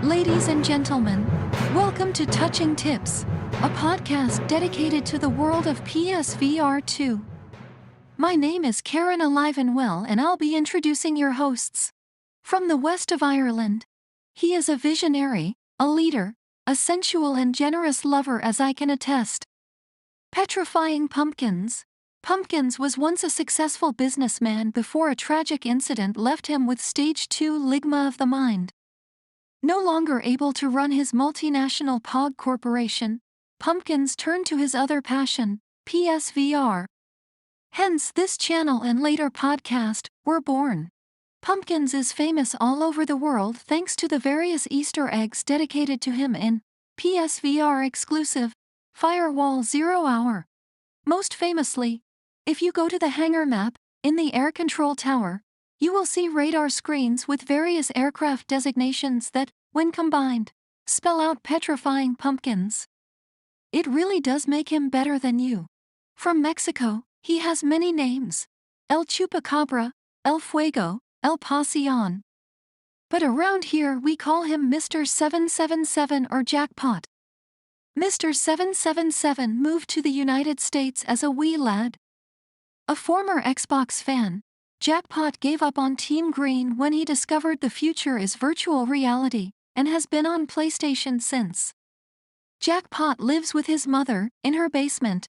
Ladies and gentlemen, welcome to Touching Tips, a podcast dedicated to the world of PSVR 2. My name is Karen Alive and Well, and I'll be introducing your hosts. From the west of Ireland, he is a visionary, a leader, a sensual and generous lover, as I can attest. Petrifying Pumpkins. Pumpkins was once a successful businessman before a tragic incident left him with stage 2 ligma of the mind. No longer able to run his multinational POG corporation, Pumpkins turned to his other passion, PSVR. Hence this channel and later podcast were born. Pumpkins is famous all over the world thanks to the various Easter eggs dedicated to him in PSVR exclusive Firewall 0 Hour. Most famously, if you go to the hangar map in the air control tower, you will see radar screens with various aircraft designations that, when combined, spell out Petrifying Pumpkins. It really does make him better than you. From Mexico, he has many names: El Chupacabra, El Fuego, El Pasión. But around here we call him Mr. 777 or Jackpot. Mr. 777 moved to the United States as a wee lad. A former Xbox fan, Jackpot gave up on Team Green when he discovered the future is virtual reality, and has been on PlayStation since. Jackpot lives with his mother in her basement.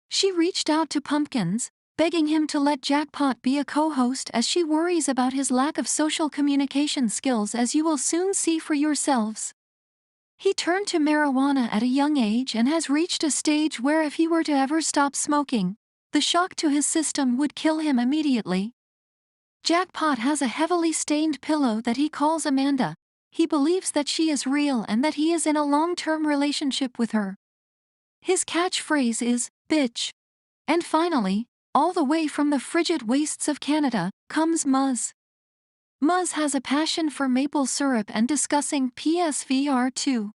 She reached out to Pumpkins, begging him to let Jackpot be a co-host as she worries about his lack of social communication skills, as you will soon see for yourselves. He turned to marijuana at a young age and has reached a stage where if he were to ever stop smoking, the shock to his system would kill him immediately. Jackpot has a heavily stained pillow that he calls Amanda. He believes that she is real and that he is in a long-term relationship with her. His catchphrase is, "Bitch." And finally, all the way from the frigid wastes of Canada, comes Muzz. Muzz has a passion for maple syrup and discussing PSVR 2.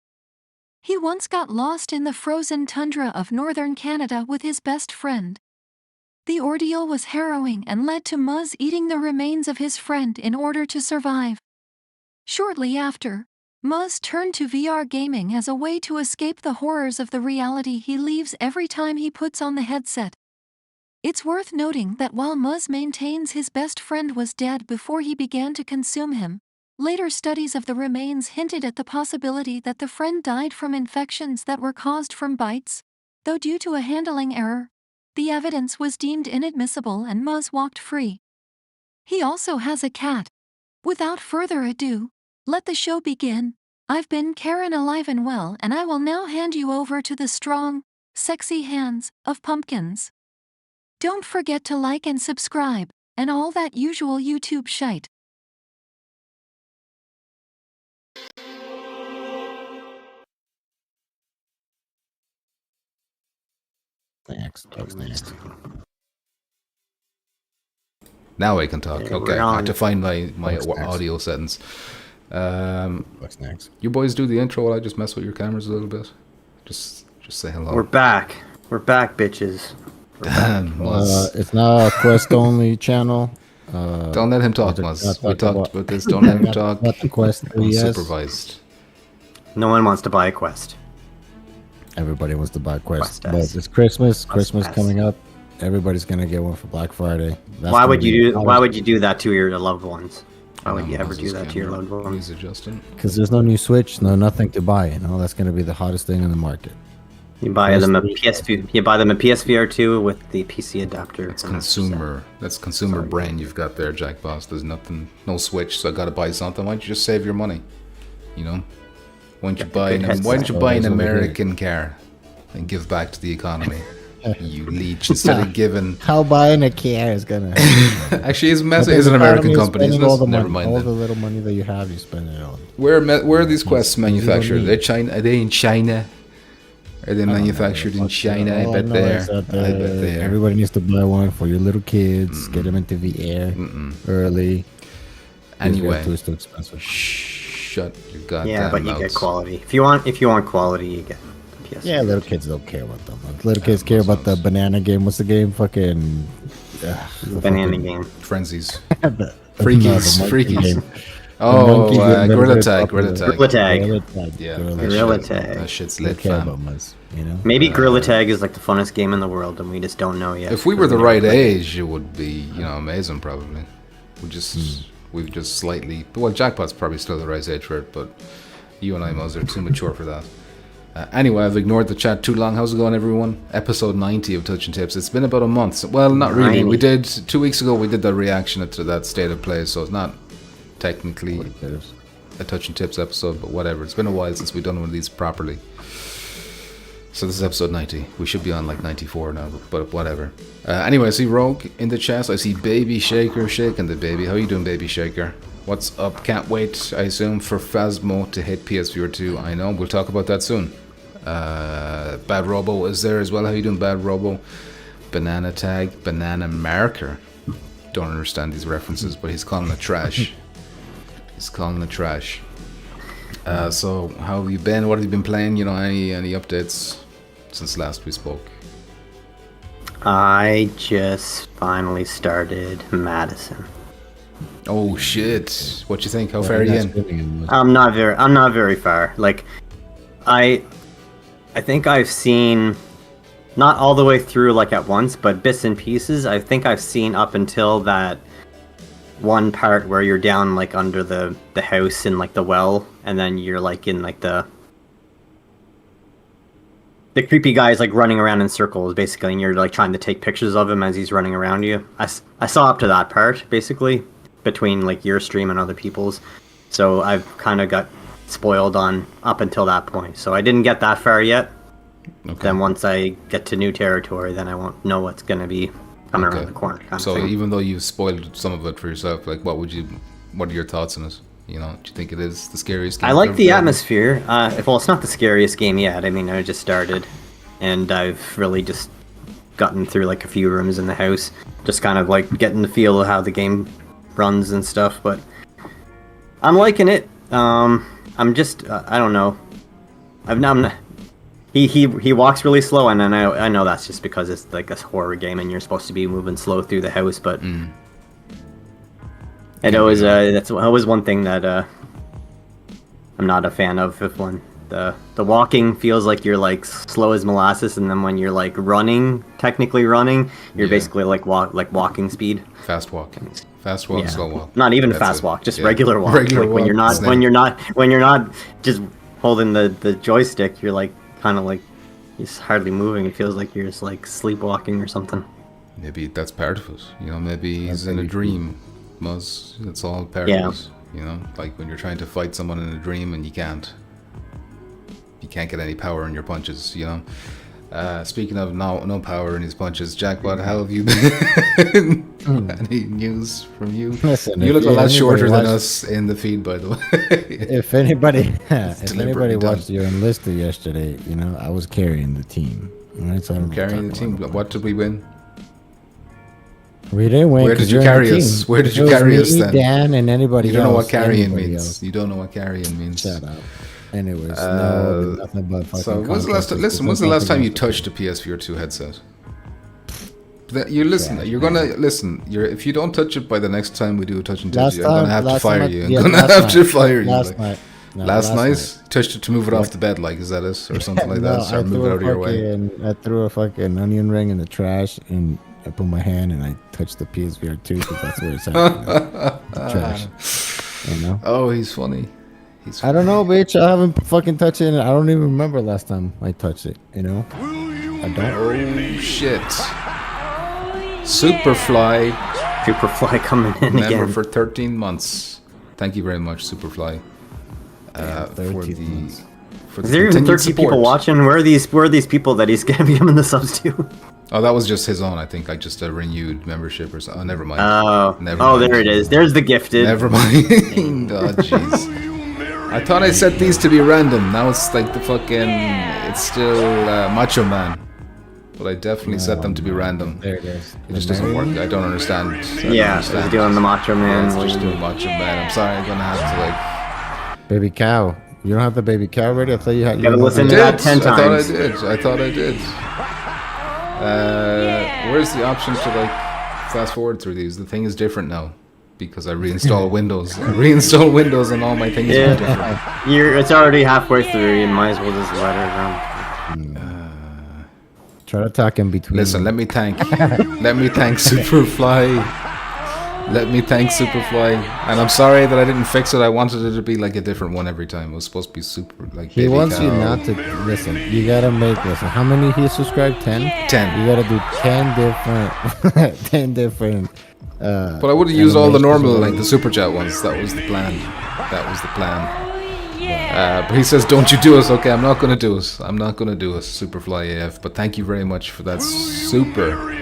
He once got lost in the frozen tundra of northern Canada with his best friend. The ordeal was harrowing and led to Muzz eating the remains of his friend in order to survive. Shortly after, Muzz turned to VR gaming as a way to escape the horrors of the reality he leaves every time he puts on the headset. It's worth noting that while Muzz maintains his best friend was dead before he began to consume him, later studies of the remains hinted at the possibility that the friend died from infections that were caused from bites, though due to a handling error, the evidence was deemed inadmissible and Muzz walked free. He also has a cat. Without further ado, let the show begin. I've been Karen Alive and Well, and I will now hand you over to the strong, sexy hands of Pumpkins. Don't forget to like and subscribe, and all that usual YouTube shite. Next. Now I can talk. Okay, Okay, I have to find my audio settings. What's next? You boys do the intro while I just mess with your cameras a little bit. Just say hello. We're back, bitches. Damn, Muzz. It's not a Quest only channel. Don't let him talk, Muzz. We talked about this. Don't let him talk. About the Quest 3S. Unsupervised. No one wants to buy a Quest. Everybody wants to buy Quest. Quest S. But it's Christmas. Quest Christmas S. coming up. Everybody's gonna get one for Black Friday. Why would you do that to your loved ones? Why would you ever do that to your loved ones? He's adjusting. Because there's no new Switch, nothing to buy. That's gonna be the hottest thing in the market. You buy them a PSVR 2 with the PC adapter. That's consumer. That's consumer brain you've got there, Jack Boss. There's nothing, no Switch, so I gotta buy something. Why don't you just save your money? Why don't you buy an American car and give back to the economy? You leech, instead of giving. How buying a car is gonna. Actually, it's an American company, isn't it? Never mind. All the little money that you have, you spend it on. Where are these Quests manufactured? Are they in China? Are they manufactured in China? I bet they are. Everybody needs to buy one for your little kids. Get them into VR early. Anyway, it's too expensive. Shut your goddamn Yeah, but you mouths. get quality. If you want quality, you get the PS. Yeah, little kids don't care about them. Little kids care about the banana game. What's the game? Fucking Banana game. Frenzies. the Freakies. monkey game. Oh, Gorilla very Tag, popular. Gorilla Tag. Gorilla Tag. Gorilla Tag. Yeah, Gorilla that shit- Tag. That shit's Don't lit, care fam. about us, you know. Maybe Gorilla Tag is like the funnest game in the world, and we just don't know yet. If we were the Because right never played it. age, it would be, amazing. Probably. We've just slightly. Well, Jackpot's probably still the right age for it, but you and I, Muzz, are too mature for that. Anyway, I've ignored the chat too long. How's it going, everyone? Episode 90 of Touching Tips. It's been about a month. Well, not really. 90. We did 2 weeks ago. We did the reaction to that State of Play, so it's not technically a Touching Tips episode, but whatever. It's been a while since we've done one of these properly. So this is episode 90. We should be on like 94 now, but whatever. Anyway, I see Rogue in the chat. I see Baby Shaker shaking the baby. How you doing, Baby Shaker? What's up? Can't wait, I assume, for Phasmo to hit PSVR 2. I know. We'll talk about that soon. Bad Robo is there as well. How you doing, Bad Robo? Banana Tag, Banana Marker. Don't understand these references, but he's calling it trash. He's calling it trash. So how have you been? What have you been playing? Any updates since last we spoke? I just finally started Madison. Oh shit! What you think? How far are you in? I'm not very far. Like, I think I've seen, not all the way through like at once, but bits and pieces. I think I've seen up until that one part where you're down like under the house in like the well, and then you're like in like the creepy guy's like running around in circles basically, and you're like trying to take pictures of him as he's running around you. I saw up to that part basically, between like your stream and other people's, so I've kind of got spoiled on up until that point. So I didn't get that far yet. Okay. Then once I get to new territory, then I won't know what's going to be coming around the corner. Kind of So thing. even though you've spoiled some of it for yourself, like what are your thoughts on it? Do you think it is the scariest game? I like you've the ever played? atmosphere. Well, it's not the scariest game yet. I mean, I just started, and I've really just gotten through like a few rooms in the house, just kind of like getting the feel of how the game runs and stuff. But I'm liking it. I'm just I don't know. I'm not. He walks really slow, and I know that's just because it's like a horror game, and you're supposed to be moving slow through the house, but. It always that's always one thing that I'm not a fan of. If when the walking feels like you're like slow as molasses, and then when you're like technically running, you're basically like walking speed. Fast walk, slow walk. Not even That's fast it. walk, just Yeah. regular walk. Regular like when walk, you're not just holding the joystick, you're like kind of like you're hardly moving. It feels like you're just like sleepwalking or something. Maybe that's part of it. Maybe he's in a dream. Muzz, it's all part of it. Like when you're trying to fight someone in a dream and you can't get any power in your punches. Speaking of no power in his punches, Jackpot, how have you been? Any news from you? Listen, You look a lot shorter than watched- us in the feed, by the way. If anybody deliberately done. watched your enlisted yesterday, I was carrying the team. Right? So I don't know Carrying the what team. I'm talking What did we win? about. We didn't win. Where 'cause did you you're in the carry us? team. Where did you It was carry me, us then? Dan and anybody You don't know else, what carrying anybody means. else. You don't know what carrying means. Shut up. Anyways, no, nothing but fucking. So when's the last time? Listen, when's the last time you touched a PSVR 2 headset? You listen. Yeah, you're gonna listen. If you don't touch it by the next time we do a touch and Last touch, I'm gonna time- have to last fire time I- you. I'm yeah, gonna last have to night. fire you. Last like- night. No, last night, touched it to move it off the bed, like is that it, or something like No, that, or move it out of your way. I threw a fucking onion ring in the trash, and I put my hand and I touched the PSVR 2 because that's where it's at. The trash. Oh, he's funny. I don't know, bitch. I haven't fucking touched it. I don't even remember last time I touched it. I don't. Oh shit! Superfly, Superfly coming in member again. for 13 months. Thank you very much, Superfly. For 13 months. Is there even continued 13 people support. watching? Where are these people that he's giving the subs to? Oh, that was just his own. I think like just a renewed membership or something. Oh, never mind. Never Oh, mind. there it is. There's the gifted. Never mind. Oh, jeez. I thought I set these to be random. Now it's like the fucking. It's still Macho Man. But I definitely set them to be random. There it is. It just doesn't work. I don't understand. Yeah, he's doing the Macho Man. Yeah, it's just doing Macho Man. I'm sorry. I'm gonna have to Baby cow. You don't have the baby cow ready? I thought you had. Gotta listen like. to that 10 times. I thought I did. Where's the option to like fast forward through these? The thing is different now. because I reinstall Windows. I reinstall Windows and all my things are different. It's already halfway through. You might as well just let it run. Try to talk in between. Listen, let me thank Superfly. Let me thank Superfly. And I'm sorry that I didn't fix it. I wanted it to be like a different one every time. It was supposed to be super like He Baby wants Cow. you not to listen. You gotta listen. How many he subscribed? 10. 10. You gotta do 10 different, 10 different. But I would have used all the animations normal, of like the super chat ones. That was the plan. That was the plan. But he says, "Don't you do us?" Okay, I'm not gonna do us. I'm not gonna do us, Superfly AF. But thank you very much for that super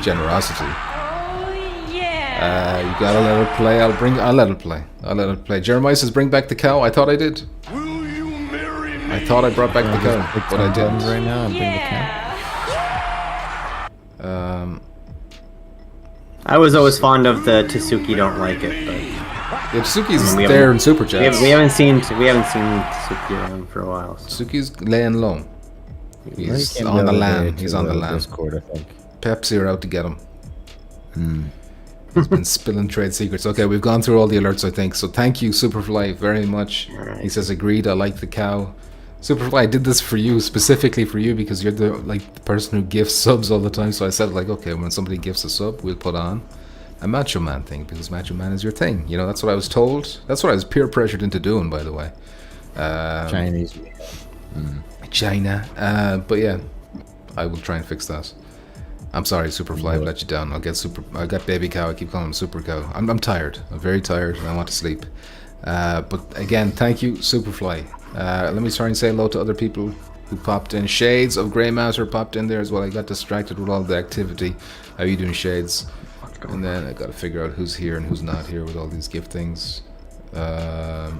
generosity. You gotta let it play. I'll let it play. I'll let it play. Jeremiah says, "Bring back the cow." I thought I did. I thought I brought back the cow, but I didn't. Right now, and bring the cat. I was always fond of the Tsuki don't like it, but Tsuki's we there in super chats. we haven't seen Tsuki around for a while. So. Tsuki's laying low. He's on the land. He's on the land. Discord, I think. Pepsi are out to get him. He's been spilling trade secrets. Okay, we've gone through all the alerts, I think. So thank you, Superfly, very much. Right. He says, agreed, I like the cow. Superfly, I did this for you, specifically for you, because you're the person who gifts subs all the time. So I said, like, okay, when somebody gifts a sub, we'll put on a Macho Man thing, because Macho Man is your thing. You know, that's what I was told. That's what I was peer pressured into doing, by the way. Chinese. China. But yeah, I will try and fix that. I'm sorry, Superfly, I've let you down. I got Baby Cow, I keep calling him Super Cow. I'm tired. I'm very tired and I want to sleep. But again, thank you, Superfly. Let me try and say hello to other people who popped in. Shades of Grey Master popped in there as well. I got distracted with all the activity. How are you doing, Shades? And then I got to figure out who's here and who's not here with all these gift things. A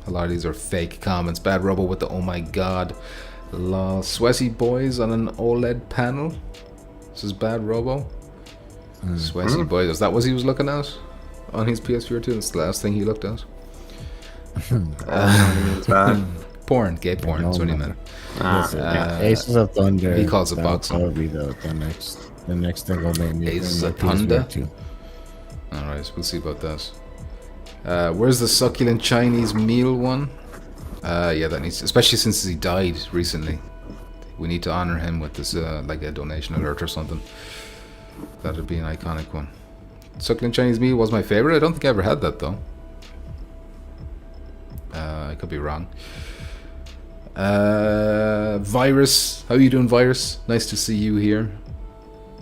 lot of these are fake comments. Bad Robo with the oh my god. Sweaty Boys on an OLED panel. This is Bad Robo. Sweaty Boys. Is that what he was looking at on his PSVR 2? That's the last thing he looked at. Porn, gay porn. That's what he meant. Aces of Thunder. He calls it boxing. Probably the next thing will make me. Aces bring of my Thunder? PSVR 2. Alright, so we'll see about that. Where's the succulent Chinese meal one? Yeah, that needs, especially since he died recently. We need to honor him with this, like a donation alert or something. That'd be an iconic one. Succulent Chinese meal was my favorite. I don't think I ever had that though. I could be wrong. Virus, how you doing, Virus? Nice to see you here.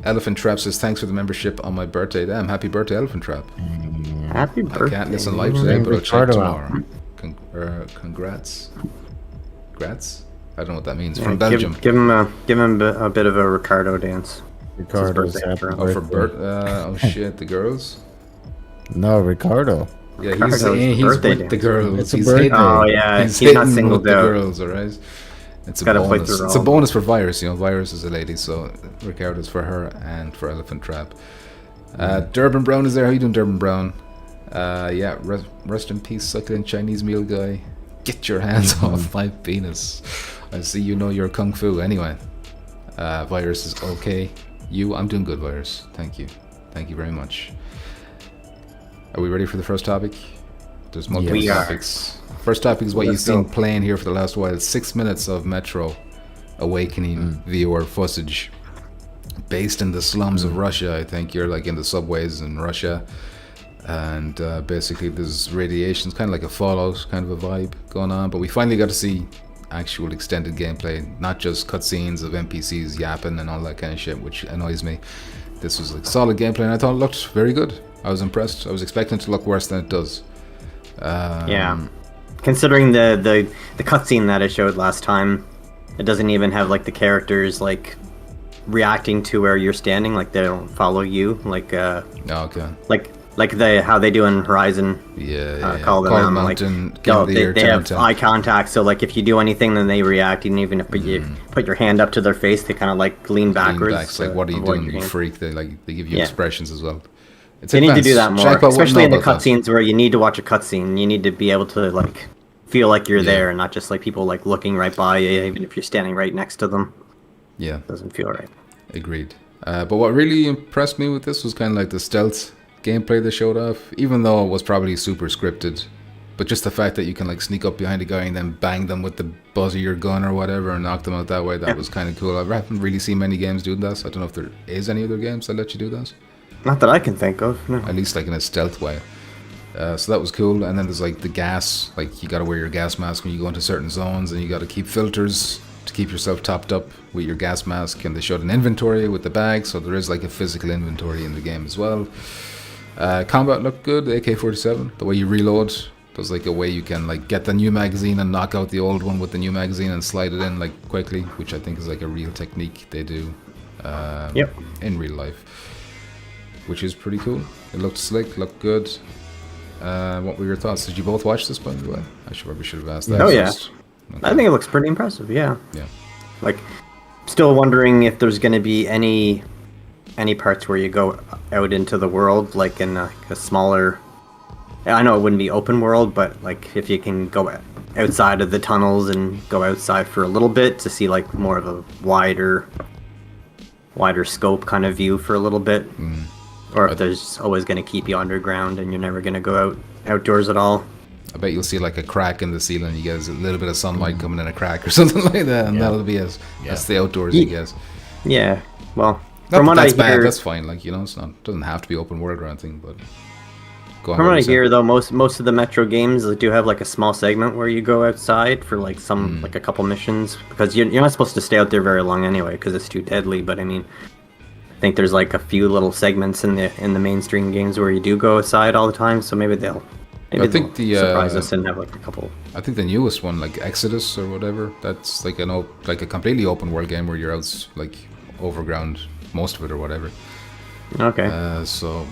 Elephant Trap says thanks for the membership on my birthday. Damn, happy birthday, Elephant Trap. Happy birthday. I can't listen live today, but I'll check tomorrow. Congrats. Congrats? I don't know what that means. From Belgium. Give him a bit of a Ricardo dance. Ricardo's It's his birthday. happy Oh, for birthday. Bert? Oh shit, the girls? No, Ricardo. Yeah, Ricardo's he's birthday with the dance. girls. It's a He's birthday. hitting. Oh yeah, he's not hitting singled with the out. girls, alright? It's a Gotta play bonus. through It's a all. bonus for Virus, you know. Virus is a lady, so Ricardo's for her and for Elephant Trap. Durban Brown is there. How you doing, Durban Brown? Yeah, rest in peace, succulent Chinese meal guy. Get your hands off my penis. I see you know your kung fu. Anyway, Virus is okay. I'm doing good, Virus. Thank you. Thank you very much. Are we ready for the first topic? There's multiple We are. topics. First topic is what Let's you've seen go. playing here for the last while. 6 minutes of Metro Awakening VR footage. Based in the slums of Russia, I think. You're like in the subways in Russia. And basically there's radiation. It's kind of like a Fallout kind of a vibe going on. But we finally got to see actual extended gameplay. Not just cutscenes of NPCs yapping and all that kind of shit, which annoys me. This was like solid gameplay and I thought it looked very good. I was impressed. I was expecting it to look worse than it does. Yeah. Considering the cutscene that I showed last time, it doesn't even have like the characters like reacting to where you're standing, like they don't follow you, like Okay. like how they do in Horizon. Yeah. Call them Call out, Mountain, like, Game no, of the Year, they 10 have out of 10. eye contact, so like if you do anything, then they react, and even if you put your hand up to their face, they kind of like lean backwards. Lean back, it's like, what are you avoid doing, your you hand. freak? They give you Yeah. expressions as well. It's They need to do that advanced. more, Jackpot wouldn't especially in know the about that. cutscenes where you need to watch a cutscene. You need to be able to like feel like you're there, and not just like people like looking right by you, even if you're standing right next to them. Yeah, It doesn't feel right. agreed. But what really impressed me with this was kind of like the stealth gameplay they showed off, even though it was probably super scripted. But just the fact that you can like sneak up behind a guy and then bang them with the buzz of your gun or whatever and knock them out that way, that was kind of cool. I haven't really seen many games doing that, so I don't know if there is any other games that let you do that. Not that I can think of, no. At least like in a stealth way. So that was cool. And then there's like the gas, like you gotta wear your gas mask when you go into certain zones, and you gotta keep filters to keep yourself topped up with your gas mask. And they showed an inventory with the bag, so there is like a physical inventory in the game as well. Combat looked good, the AK-47, the way you reload. There's like a way you can like get the new magazine and knock out the old one with the new magazine and slide it in like quickly, which I think is like a real technique they do in real life, which is pretty cool. It looked slick, looked good. What were your thoughts? Did you both watch this, by the way? Probably should have asked that first. Okay. I think it looks pretty impressive, yeah. Yeah. Like, still wondering if there's going to be any parts where you go out into the world, like in a smaller... I know it wouldn't be open world, but like if you can go outside of the tunnels and go outside for a little bit to see like more of a wider scope kind of view for a little bit. Or if there's always going to keep you underground and you're never going to go outdoors at all. I bet you'll see like a crack in the ceiling. You get a little bit of sunlight coming in a crack or something like that, and that'll be that's the outdoors, I guess. Yeah, well, from what I hear, bad, that's fine. Like, you know, doesn't have to be open world or anything, but. From what I hear, though, most of the Metro games do have like a small segment where you go outside for like like a couple missions, because you're not supposed to stay out there very long anyway because it's too deadly. But I mean, I think there's like a few little segments in the mainstream games where you do go outside all the time. So maybe they'll surprise us and have like a couple. I think the newest one, like Exodus or whatever, that's like a completely open world game where you're out like overground most of it or whatever. Okay. So.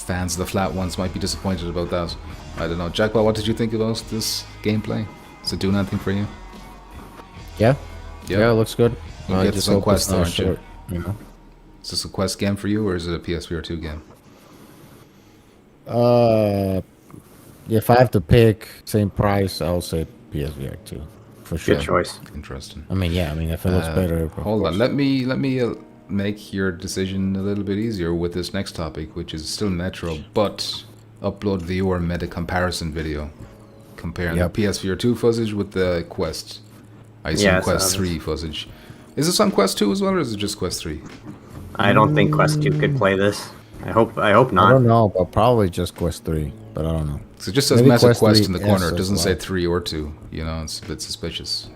Fans of the flat ones might be disappointed about that. I don't know. Jackpot, what did you think about this gameplay? Is it doing anything for you? Yeah, it looks good. You get some Quest, aren't you? You know? Is this a Quest game for you, or is it a PSVR 2 game? If I have to pick same price, I'll say PSVR 2 for sure. Good choice. Interesting. I mean, if it looks better. Hold on. Let me make your decision a little bit easier with this next topic, which is still Metro, but upload viewer meta comparison video comparing the PSVR 2 footage with the Quest. I assume Quest 3 footage. Is this on Quest 2 as well, or is it just Quest 3? I don't think Quest 2 could play this. I hope not. I don't know, but probably just Quest 3, but I don't know. So it just says Meta Quest in the corner. It doesn't say 3 or 2. You know, it's a bit suspicious.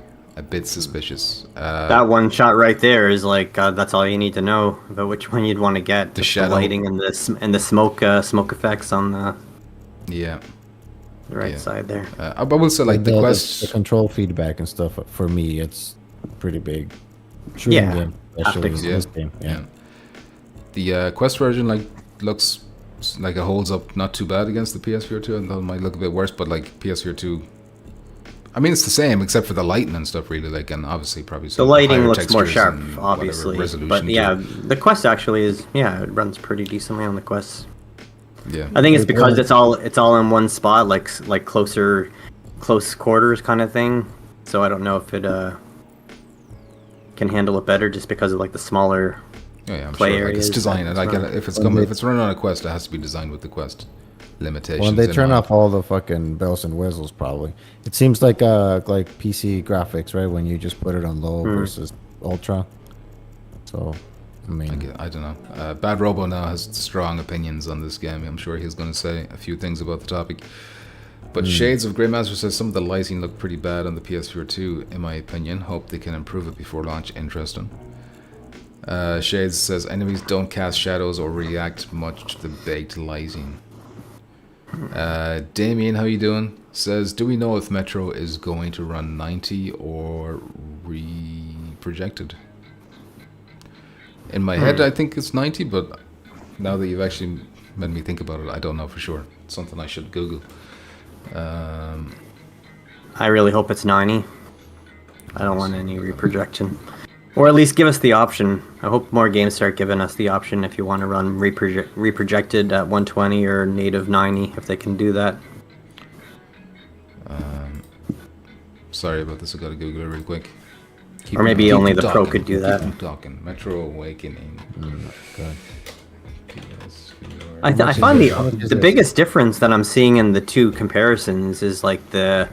That one shot right there is like that's all you need to know about which one you'd want to get. The lighting and the smoke effects on the right side there. I will say like the Quest, the control feedback and stuff. For me, it's pretty big. Shooting game, especially in this game. Yeah. The Quest version like looks like it holds up not too bad against the PSVR 2, and it might look a bit worse, but like PSVR 2. I mean, it's the same except for the lighting and stuff, really. Like, and obviously, probably the lighting looks more sharp, obviously. But yeah, the Quest actually is. Yeah, it runs pretty decently on the Quest. Yeah, I think it's because it's all in one spot, like close quarters kind of thing. So I don't know if it can handle it better just because of like the smaller play areas. Like it's designed, and I get it. If it's running on a Quest, it has to be designed with the Quest limitations. When they turn off all the fucking bells and whistles, probably it seems like PC graphics, right? When you just put it on low versus ultra. So, I mean, I don't know. Bad Robo now has strong opinions on this game. I'm sure he's going to say a few things about the topic. But Shades of Greymaster says some of the lighting looked pretty bad on the PSVR 2, in my opinion. Hope they can improve it before launch. Interesting. Shades says enemies don't cast shadows or react much to the baked lighting. Damien, how you doing? Says, do we know if Metro is going to run 90 or re-projected? In my head, I think it's 90, but now that you've actually made me think about it, I don't know for sure. It's something I should Google. I really hope it's 90. I don't want any reprojection. Or at least give us the option. I hope more games start giving us the option if you want to run reprojected at 120 or native 90, if they can do that. Sorry about this, I gotta Google it real quick. Or maybe only the Pro could do that. Keep talking. Metro Awakening. Good. PSVR I find the biggest difference that I'm seeing in the two comparisons is like the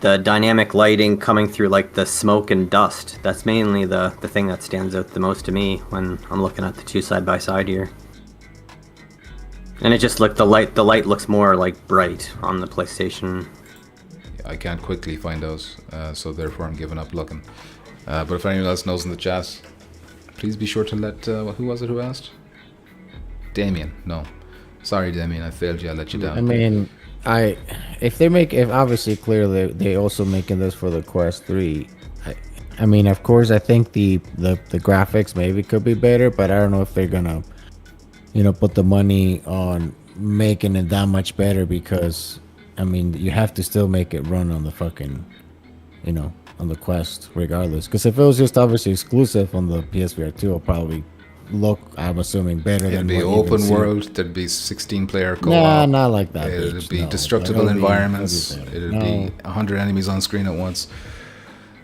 dynamic lighting coming through like the smoke and dust. That's mainly the thing that stands out the most to me when I'm looking at the two side by side here. And it just looked the light looks more like bright on the PlayStation. I can't quickly find those, so therefore I'm giving up looking. But if anyone else knows in the chat, please be sure to let who was it who asked? Damien. No, sorry Damien, I failed you. I let you down. I mean, if obviously clearly they also making this for the Quest 3. I mean, of course, I think the graphics maybe could be better, but I don't know if they're gonna, put the money on making it that much better, because I mean, you have to still make it run on the fucking, on the Quest regardless. Because if it was just obviously exclusive on the PSVR 2, it'll probably look, I'm assuming, better It'd than be what open world. There'd be 16-player co-op. Nah, not like that. It'd be No, destructible that'll be environments. better. It'd No. be 100 enemies on screen at once.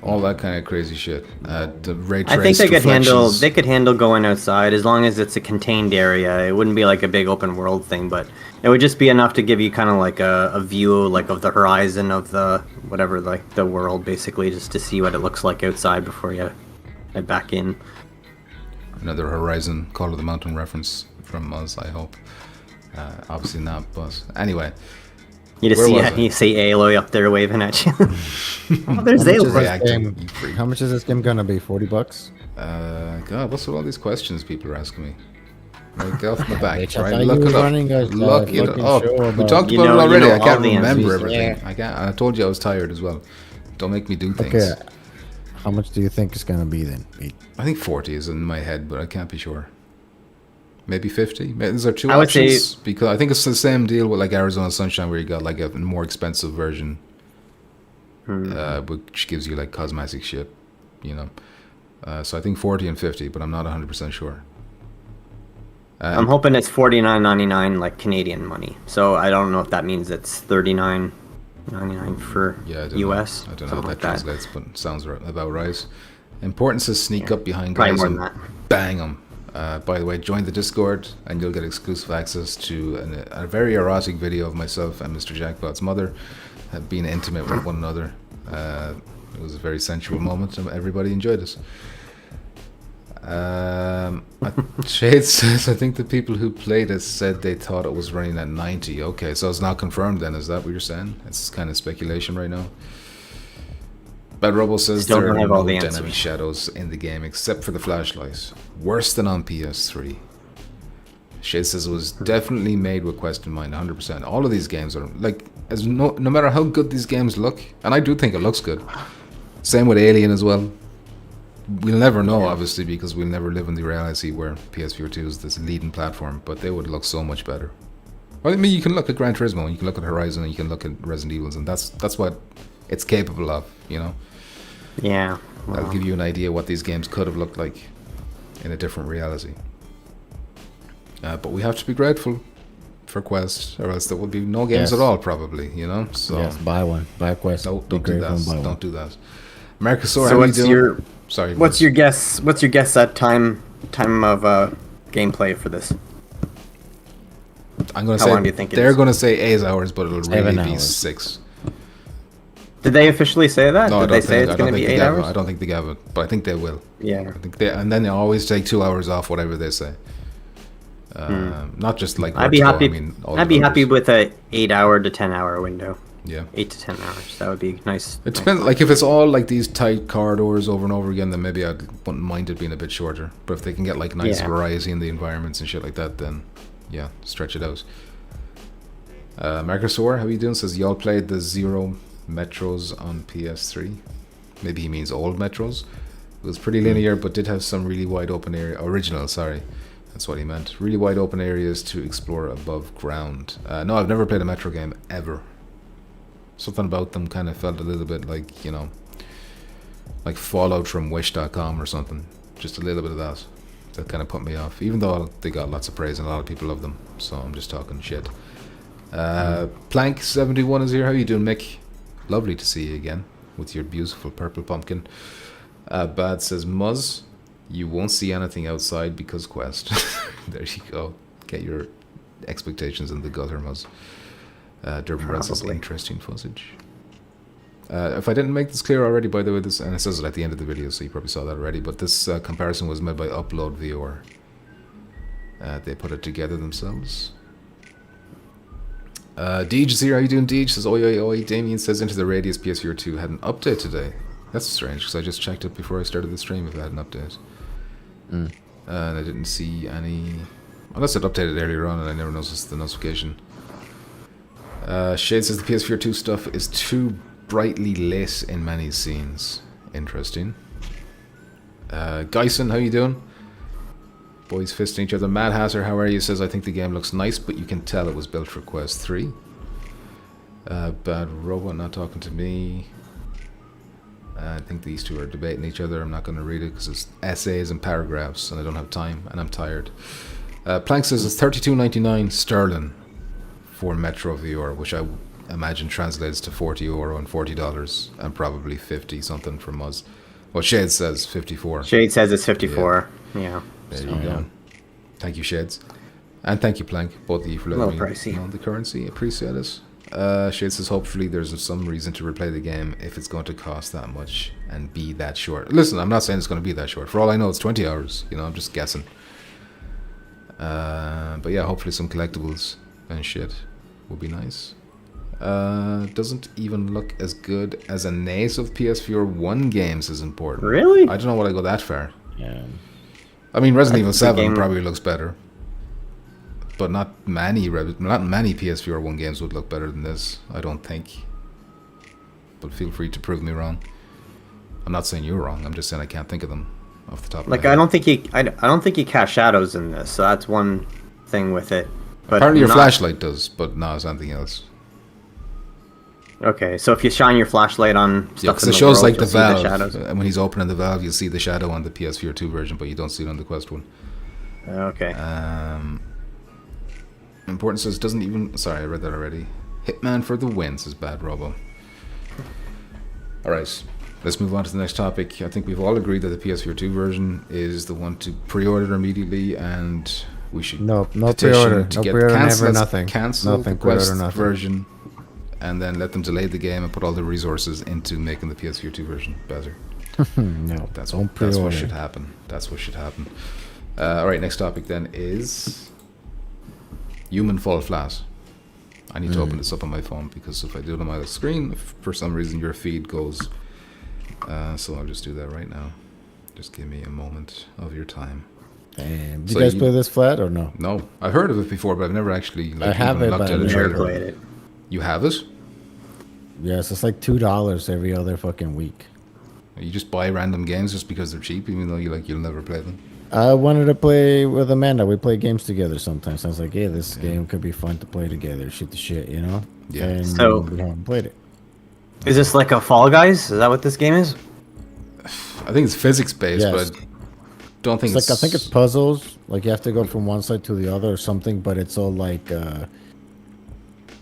All that kind of crazy shit. The ray I think they reflections. could handle going outside as long as it's a contained area. It wouldn't be like a big open world thing, but it would just be enough to give you kind of like a view like of the horizon of the whatever, like the world, basically, just to see what it looks like outside before you head back in. Another Horizon Call of the Mountain reference from us, I hope. Obviously not, but anyway. You just see Aloy up there waving at you. Oh, there's Aloy. How much is this game gonna be? $40? God, what's with all these questions people are asking me? Like, get off my back, Bitch, I right? thought Look you it were up. running a Look it fucking up. show We about- talked You about know- it you already. know I all can't the remember answers. everything. Yeah. I can't. I told you I was tired as well. Don't make me do things. Okay. How much do you think it's gonna be then? I think 40 is in my head, but I can't be sure. Maybe 50. Is there two I would say- options? Because I think it's the same deal with like Arizona Sunshine, where you got like a more expensive version, which gives you like cosmetic shit, So I think 40 and 50, but I'm not 100% sure. I'm hoping it's $49.99 like Canadian money. So I don't know if that means it's $39.99 for Yeah, I don't US. know. I don't know something how like that translates, but sounds about right. Important to sneak up behind Probably guys more and than that. bang them. By the way, join the Discord and you'll get exclusive access to a very erotic video of myself and Mr. Jackpot's mother being intimate with one another. It was a very sensual moment and everybody enjoyed it. Shade says, I think the people who played it said they thought it was running at 90. Okay, so it's not confirmed then, is that what you're saying? It's kind of speculation right now. Bad Robo says Still there don't are have all no the dynamic answers. shadows in the game except for the flashlight. Worse than on PS3. Shade says it was definitely made with Quest in mind, 100%. All of these games are, like, no matter how good these games look, and I do think it looks good. Same with Alien as well. We'll never know, obviously, because we'll never live in the reality where PSVR 2 is this leading platform, but they would look so much better. Well, I mean, you can look at Gran Turismo, and you can look at Horizon, and you can look at Resident Evil, and that's what it's capable of, Yeah. That'll Well, give you an idea what these games could have looked like in a different reality. But we have to be grateful for Quest, or else there would be no games Yes. at all, probably, So Yes, buy one. Buy a Quest. no, Be don't do grateful and buy that. one. Don't do that. Mercosur, so how what's you doing? your Sorry. what's your guess? What's your guess at time of gameplay for this? I'm gonna How say long do you think it they're is? gonna say 8 hours, but it'll 7 really be hours. 6. Did they officially say that? No, Did they say it's going to be 8 hours? I don't think they have it, but I think they will. Yeah. I think and then they always take 2 hours off whatever they say. Not just like I'd be retro, happy. I mean, all I'd be happy developers. with a 8-hour to 10-hour window. Yeah. 8 to 10 hours. That would be nice. It depends. Like if it's all like these tight corridors over and over again, then maybe I wouldn't mind it being a bit shorter. But if they can get like nice Yeah. variety in the environments and shit like that, then yeah, stretch it out. Mercosur, how you doing? Says y'all played the Zero Metros on PS3. Maybe he means old Metros. It was pretty linear, but did have some really wide open area. Original, sorry. That's what he meant. Really wide open areas to explore above ground. No, I've never played a Metro game, ever. Something about them kind of felt a little bit like, like Fallout from Wish.com or something. Just a little bit of that. That kind of put me off. Even though they got lots of praise and a lot of people love them. So I'm just talking shit. Plank71 is here. How you doing, Mick? Lovely to see you again with your beautiful purple pumpkin. Bad says, Muzz, you won't see anything outside because Quest. There you go. Get your expectations in the gutter, Muzz. Durban Red says interesting footage. If I didn't make this clear already, by the way, this, and it says it at the end of the video, so you probably saw that already, but this comparison was made by Upload VR. They put it together themselves. Deej is here. How you doing, Deej? Says oi oi oi. Damien says Into the Radius PSVR 2 had an update today. That's strange, because I just checked it before I started the stream if it had an update. And I didn't see any... Unless it updated earlier on and I never noticed the notification. Shade says the PSVR 2 stuff is too brightly lit in many scenes. Interesting. Geisen, how you doing? Boys fisting each other. Mad Hazard, how are you? Says I think the game looks nice, but you can tell it was built for Quest 3. Bad Robot not talking to me. I think these two are debating each other. I'm not going to read it because it's essays and paragraphs and I don't have time and I'm tired. Plank says it's $32.99 sterling for Metro VR, which I imagine translates to €40 and $40 and probably 50 something for Muzz. Well, Shades says 54. Shade says it's 54. Yeah. There you go. Thank you, Shades. And thank you, Plank, both of you for letting me pricey. know the currency. Appreciate it. Shades says hopefully there's some reason to replay the game if it's going to cost that much and be that short. Listen, I'm not saying it's going to be that short. For all I know, it's 20 hours. You know, I'm just guessing. But yeah, hopefully some collectibles and shit would be nice. Doesn't even look as good as a native PSVR 1 games is important. Really? I don't know why I go that far. Yeah. I mean, Resident Evil 7 probably looks better. But not many PSVR 1 games would look better than this, I don't think. But feel free to prove me wrong. I'm not saying you're wrong, I'm just saying I can't think of them off the top of my head. I don't think he cast shadows in this, so that's one thing with it. But apparently your flashlight does, but no, it's anything else. Okay, so if you shine your flashlight on stuff, yeah, because it shows like the valve, and when he's opening the valve, you'll see the shadow on the PSVR 2 version, but you don't see it on the Quest 1. Okay. Important says doesn't even... Sorry, I read that already. Hitman for the win, says Bad Robo. Alright, let's move on to the next topic. I think we've all agreed that the PSVR 2 version is the one to pre-order immediately, and we should no petition pre-order. to No get pre-order, cancel, never, nothing. Cancel Nothing, the Quest pre-order, nothing. version, and then let them delay the game and put all the resources into making the PSVR 2 version better. No, That's don't what pre-order. should happen. That's what should happen. Alright, next topic then is... Human Fall Flat. I need to open this up on my phone because if I do it on my screen, if for some reason your feed goes. So I'll just do that right now. Just give me a moment of your time. Damn. Did you guys play this flat or no? No, I've heard of it before, but I've never actually I have even it, looked but at I've a never trailer. played it. You have it? Yes, it's like $2 every other fucking week. You just buy random games just because they're cheap, even though you'll never play them. I wanted to play with Amanda. We play games together sometimes. I was like, yeah, this game could be fun to play together. Shoot the shit, you know? Yeah. And So- we haven't played it. Is this like a Fall Guys? Is that what this game is? I think it's physics based, Yes. but I don't think It's like, I think it's puzzles. Like you have to go from one side to the other or something, but it's all like,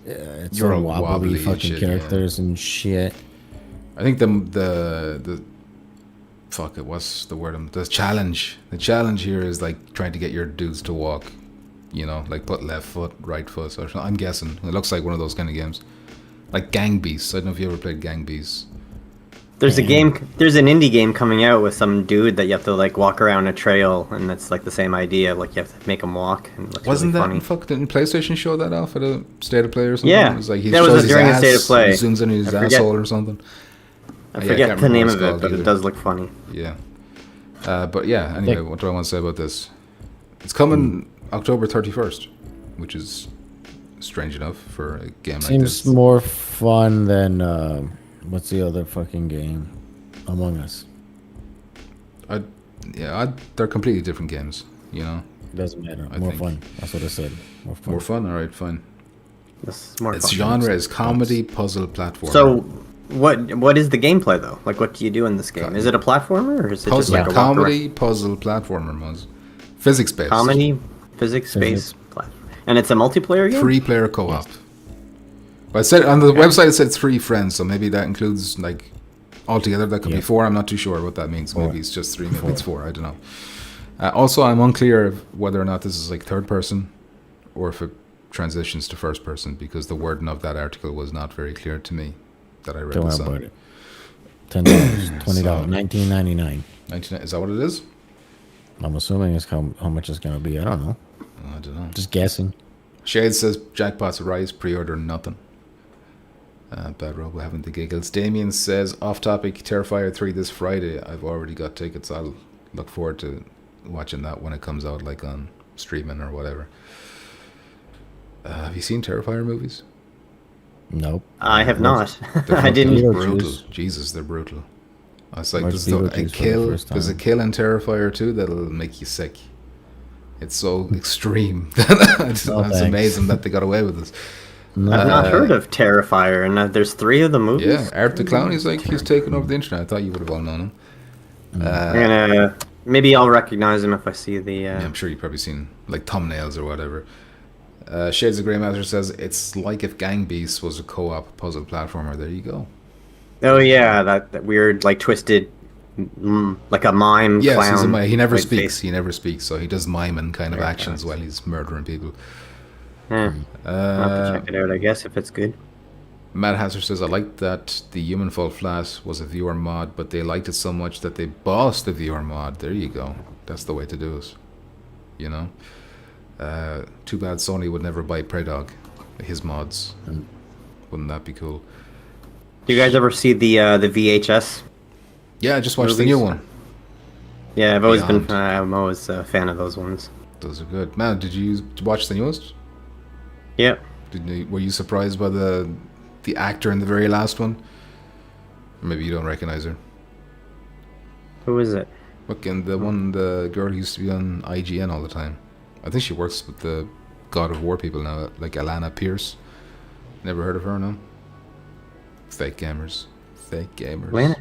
it's You're all all wobbly wobbly and fucking shit, yeah. characters and shit. I think the fuck it, what's the word? The challenge here is like trying to get your dudes to walk, you know, like put left foot, right foot, or something. I'm guessing it looks like one of those kind of games, like Gang Beasts. I don't know if you ever played Gang Beasts. There's an indie game coming out with some dude that you have to like walk around a trail, and that's like the same idea. Like you have to make him walk. And it looks Wasn't really that funny. didn't PlayStation show that off at a State of Play or something? Yeah. It was like he That was shows his during a ass, State of Play. he zooms in his I forget- asshole or something. I Yeah, I forget can't the remember name what of it's it, called but either. it does look funny. Yeah. But yeah, anyway, what do I want to say about this? It's coming October 31st, which is strange enough for a game like Seems this. more fun than, what's the other fucking game? Among Us. They're completely different games, you know? Doesn't matter. I More think. fun. That's what I said. More fun. More fun? Alright, fine. This is more Its fun. genre is comedy puzzle platformer. So, what is the gameplay though? Like, what do you do in this game? Is it a platformer or is it just puzzle, like a walk comedy puzzle platformer, Muzz. Physics based. around? Comedy, physics, space, platform, and it's a multiplayer game. 3-player co-op. But it said on the website it said 3 friends, so maybe that includes like altogether that could be 4. I'm not too sure what that means. Maybe it's just 3, maybe it's 4. I don't know. Also, I'm unclear of whether or not this is like third person, or if it transitions to first person because the wording of that article was not very clear to me that I read Don't this worry on. about it. $10, $20, $19.99. 99, is that what it is? I'm assuming it's how much it's gonna be. I don't know. I don't know. Just guessing. Shade says Jackpot's Rise, pre-order nothing. Bad Robo having the giggles. Damien says off topic, Terrifier 3 this Friday. I've already got tickets. I'll look forward to watching that when it comes out, like on streaming or whatever. Have you seen Terrifier movies? Nope. I have not. They're I didn't. fucking Beetlejuice. brutal. Jesus, they're brutal. I was like, Watch there's a Beetlejuice for the kill. first There's a time. kill in Terrifier 2 that'll make you sick. It's so extreme. It's thanks. amazing that they got away with this. I've not heard of Terrifier, and there's 3 of the movies. Yeah, Art the Clown. He's taking over the internet. I thought you would have all known him. I'm gonna maybe I'll recognize him if I see the. Yeah, I'm sure you've probably seen like thumbnails or whatever. Shades of Grey Master says it's like if Gang Beasts was a co-op puzzle platformer. There you go. Oh yeah, that weird like twisted, like a mime Yes, clown. he's a mime. He never with speaks. face. He never speaks. So he does miming kind of Very actions fast. while he's murdering people. I'll have to check it out, I guess, if it's good. Matt Hasser says, I like that the Human Fall Flat was a viewer mod, but they liked it so much that they bossed the viewer mod. There you go. That's the way to do it. You know? Too bad Sony would never buy Prey Dog, his mods. Wouldn't that be cool? Do you guys ever see the VHS? Yeah, I just watched the new one. Yeah, I've always been. Beyond. I'm always a fan of those ones. Those are good. Man, did you watch the newest? Yep. Were you surprised by the actor in the very last one? Or maybe you don't recognize her. Who is it? Fucking the girl who used to be on IGN all the time. I think she works with the God of War people now, like Alana Pierce. Never heard of her, no? Fake gamers. Alana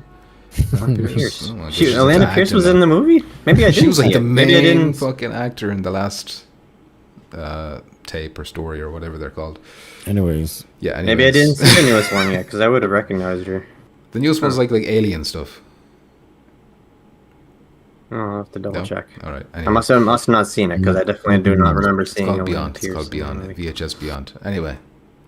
Pierce. Oh, I guess She, she's into Alana Pierce acting was now. in the movie. Maybe I didn't She was like see the it. Maybe I main didn't. fucking actor in the last tape or story or whatever they're called. Anyways, Yeah, anyways. Maybe I didn't see the newest one yet because I would have recognized her. The newest one's like alien stuff. Oh, I'll have to double No? check. All right. I must have not seen it because I definitely do not remember seeing It's called Alana Beyond. It's Pierce called in the Beyond. movie. VHS Beyond. Anyway,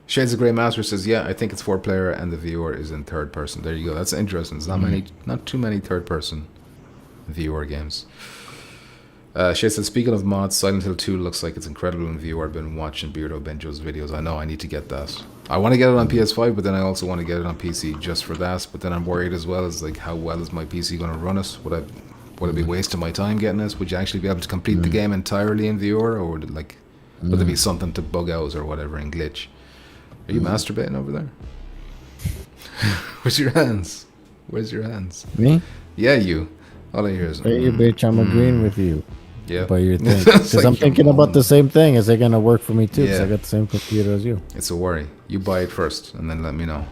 Shades of Grey Master says, yeah, I think it's 4-player and the viewer is in third person. There you go. That's interesting. There's not too many third person viewer games. Shades says, speaking of mods, Silent Hill 2 looks like it's incredible in viewer. I've been watching Beardo Benjo's videos. I know I need to get that. I want to get it on PS5, but then I also want to get it on PC just for that. But then I'm worried as well as like how well is my PC going to run it? Would it be wasting my time getting this? Would you actually be able to complete the game entirely in viewer, or would it would there be something to bug out or whatever and glitch? Are you masturbating over there? Where's your hands? Where's your hands? me? Yeah, you. All I hear is. Hey, you bitch, I'm agreeing with you. Yeah. But you're thinking, It's because like I'm you're thinking about the same thing. Is it gonna work for me too? Because Yeah. I got the same computer as you. It's a worry. You buy it first and then let me know.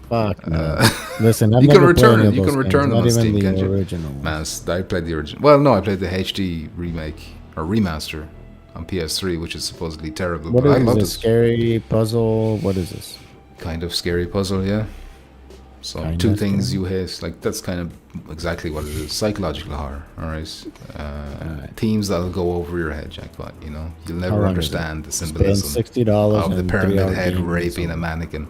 Fuck no. Listen, I've You can never played return any it. of You those can return games, them on not even Steam, the can't you? original one. Man, I played the original. Well, no, I played the HD remake or remaster on PS3, which is supposedly terrible. What but I is love this? it. Scary puzzle? What is this? Kind of scary puzzle, yeah. So Kinda two things you hate, like that's kind of exactly what it is. Psychological horror, all right. Themes that'll go over your head, Jackpot. You know, you'll How never long understand the Spend symbolism $60 of the and pyramid 3-hour head game or raping a something. mannequin.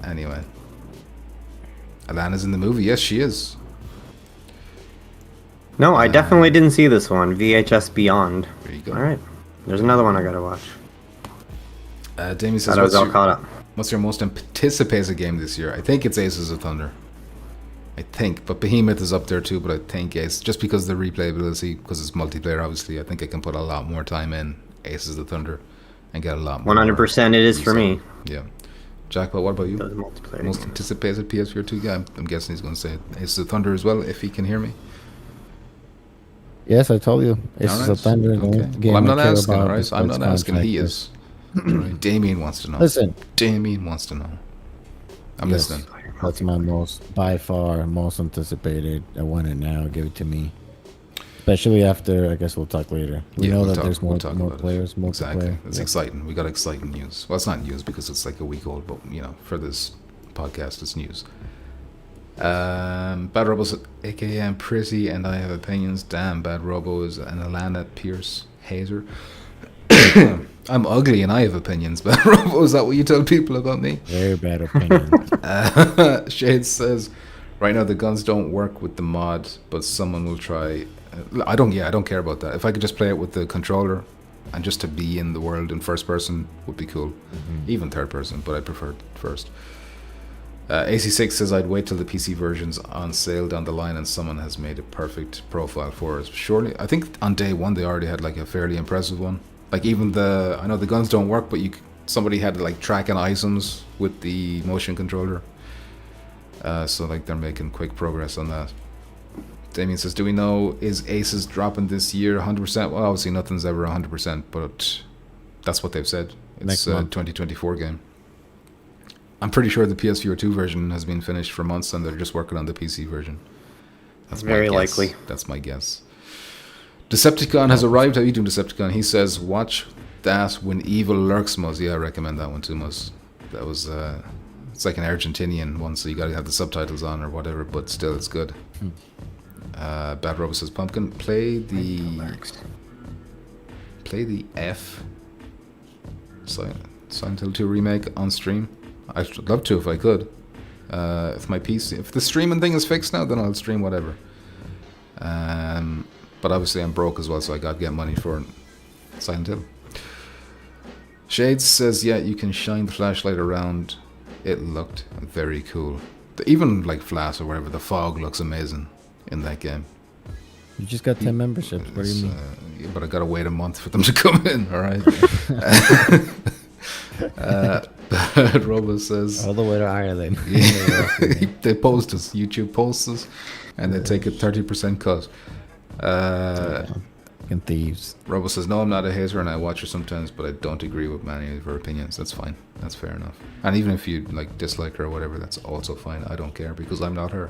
Anyway, Alana's in the movie. Yes, she is. No, I definitely didn't see this one. VHS Beyond. There you go. All right, there's another one I gotta watch. Damien says, Thought I was all caught up. what's your most anticipated game this year? I think it's Aces of Thunder. I think, but Behemoth is up there too. But I think Ace, just because of the replayability, because it's multiplayer, obviously, I think I can put a lot more time in Aces of Thunder and get a lot more. 100% it is for me. Yeah. Jackpot, what about you? Those multiplayer Most games. anticipated PSVR 2 game? I'm guessing he's going to say Aces of Thunder as well, if he can hear me. Yes, I told you. Aces Alright, of Thunder. The okay. only game Well, I'm I not care asking, about alright? I'm besides not asking. He Contract is. Right, Damien wants to know. Listen, Damien wants to know. I'm Yes. listening. that's my by far, most anticipated. I want it now. Give it to me. Especially after, I guess we'll talk later. We Yeah, know we'll that talk- there's we'll more talk more about it. players, multiplayer. Exactly. It's Yeah. exciting. We got exciting news. Well, it's not news because it's like a week old, but you know, for this podcast, it's news. Bad Robo's aka I'm pretty and I have opinions. Damn, Bad Robo is an Alana Pierce hater. I'm ugly and I have opinions, but Robo, is that what you tell people about me? Very bad opinion. Shade says, right now the guns don't work with the mod, but someone will try. I don't care about that. If I could just play it with the controller and just to be in the world in first person would be cool. Even third person, but I prefer first. AC6 says, I'd wait till the PC version's on sale down the line and someone has made a perfect profile for us. Surely, I think on day one they already had like a fairly impressive one. Like even I know the guns don't work, but somebody had like tracking items with the motion controller. So like they're making quick progress on that. Damien says, do we know is Aces dropping this year 100%? Well, obviously nothing's ever 100%, but that's what they've said. It's a 2024 game. I'm pretty sure the PSVR 2 version has been finished for months and they're just working on the PC version. That's very likely. That's my guess. Decepticon has arrived. How are you doing, Decepticon? He says, watch that when evil lurks, Muzz. Yeah, I recommend that one too, Muzz. That was, it's like an Argentinian one, so you gotta have the subtitles on or whatever, but still it's good. Bad Robot says, Pumpkin, play the F Silent Hill 2 remake on stream. I'd love to if I could. If the streaming thing is fixed now, then I'll stream whatever. But obviously I'm broke as well, so I got to get money for Silent Hill. Shades says, yeah, you can shine the flashlight around. It looked very cool. Even like flat or whatever, the fog looks amazing in that game. You just got 10 memberships. What do you mean? Yeah, but I gotta wait a month for them to come in, alright? Robo says, all the way to Ireland. Yeah, they post us. YouTube posts us, and they take a 30% cut. Fucking thieves. Robo says, no, I'm not a hater, and I watch her sometimes, but I don't agree with many of her opinions. That's fine. That's fair enough. And even if you like dislike her or whatever, that's also fine. I don't care because I'm not her.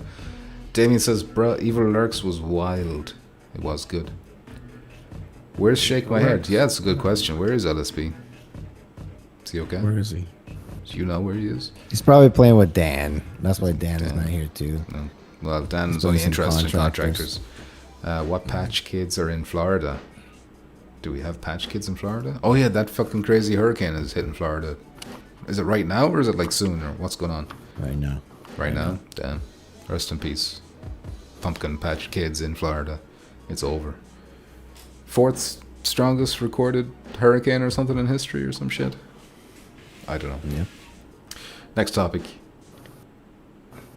Damien says, bruh, Evil Lurks was wild. It was good. Where's Shake My Head? Yeah, that's a good question. Where is LSB? Is he okay? Where is he? Do you know where he is? He's probably playing with Dan. That's why Dan is not here too. No. Well, Dan's only interested in contractors. What patch kids are in Florida? Do we have patch kids in Florida? Oh yeah, that fucking crazy hurricane is hitting Florida. Is it right now or is it like soon or what's going on? Right now. Right now? Damn. Rest in peace. Pumpkin patch kids in Florida. It's over. Fourth strongest recorded hurricane or something in history or some shit. I don't know. Yeah. Next topic.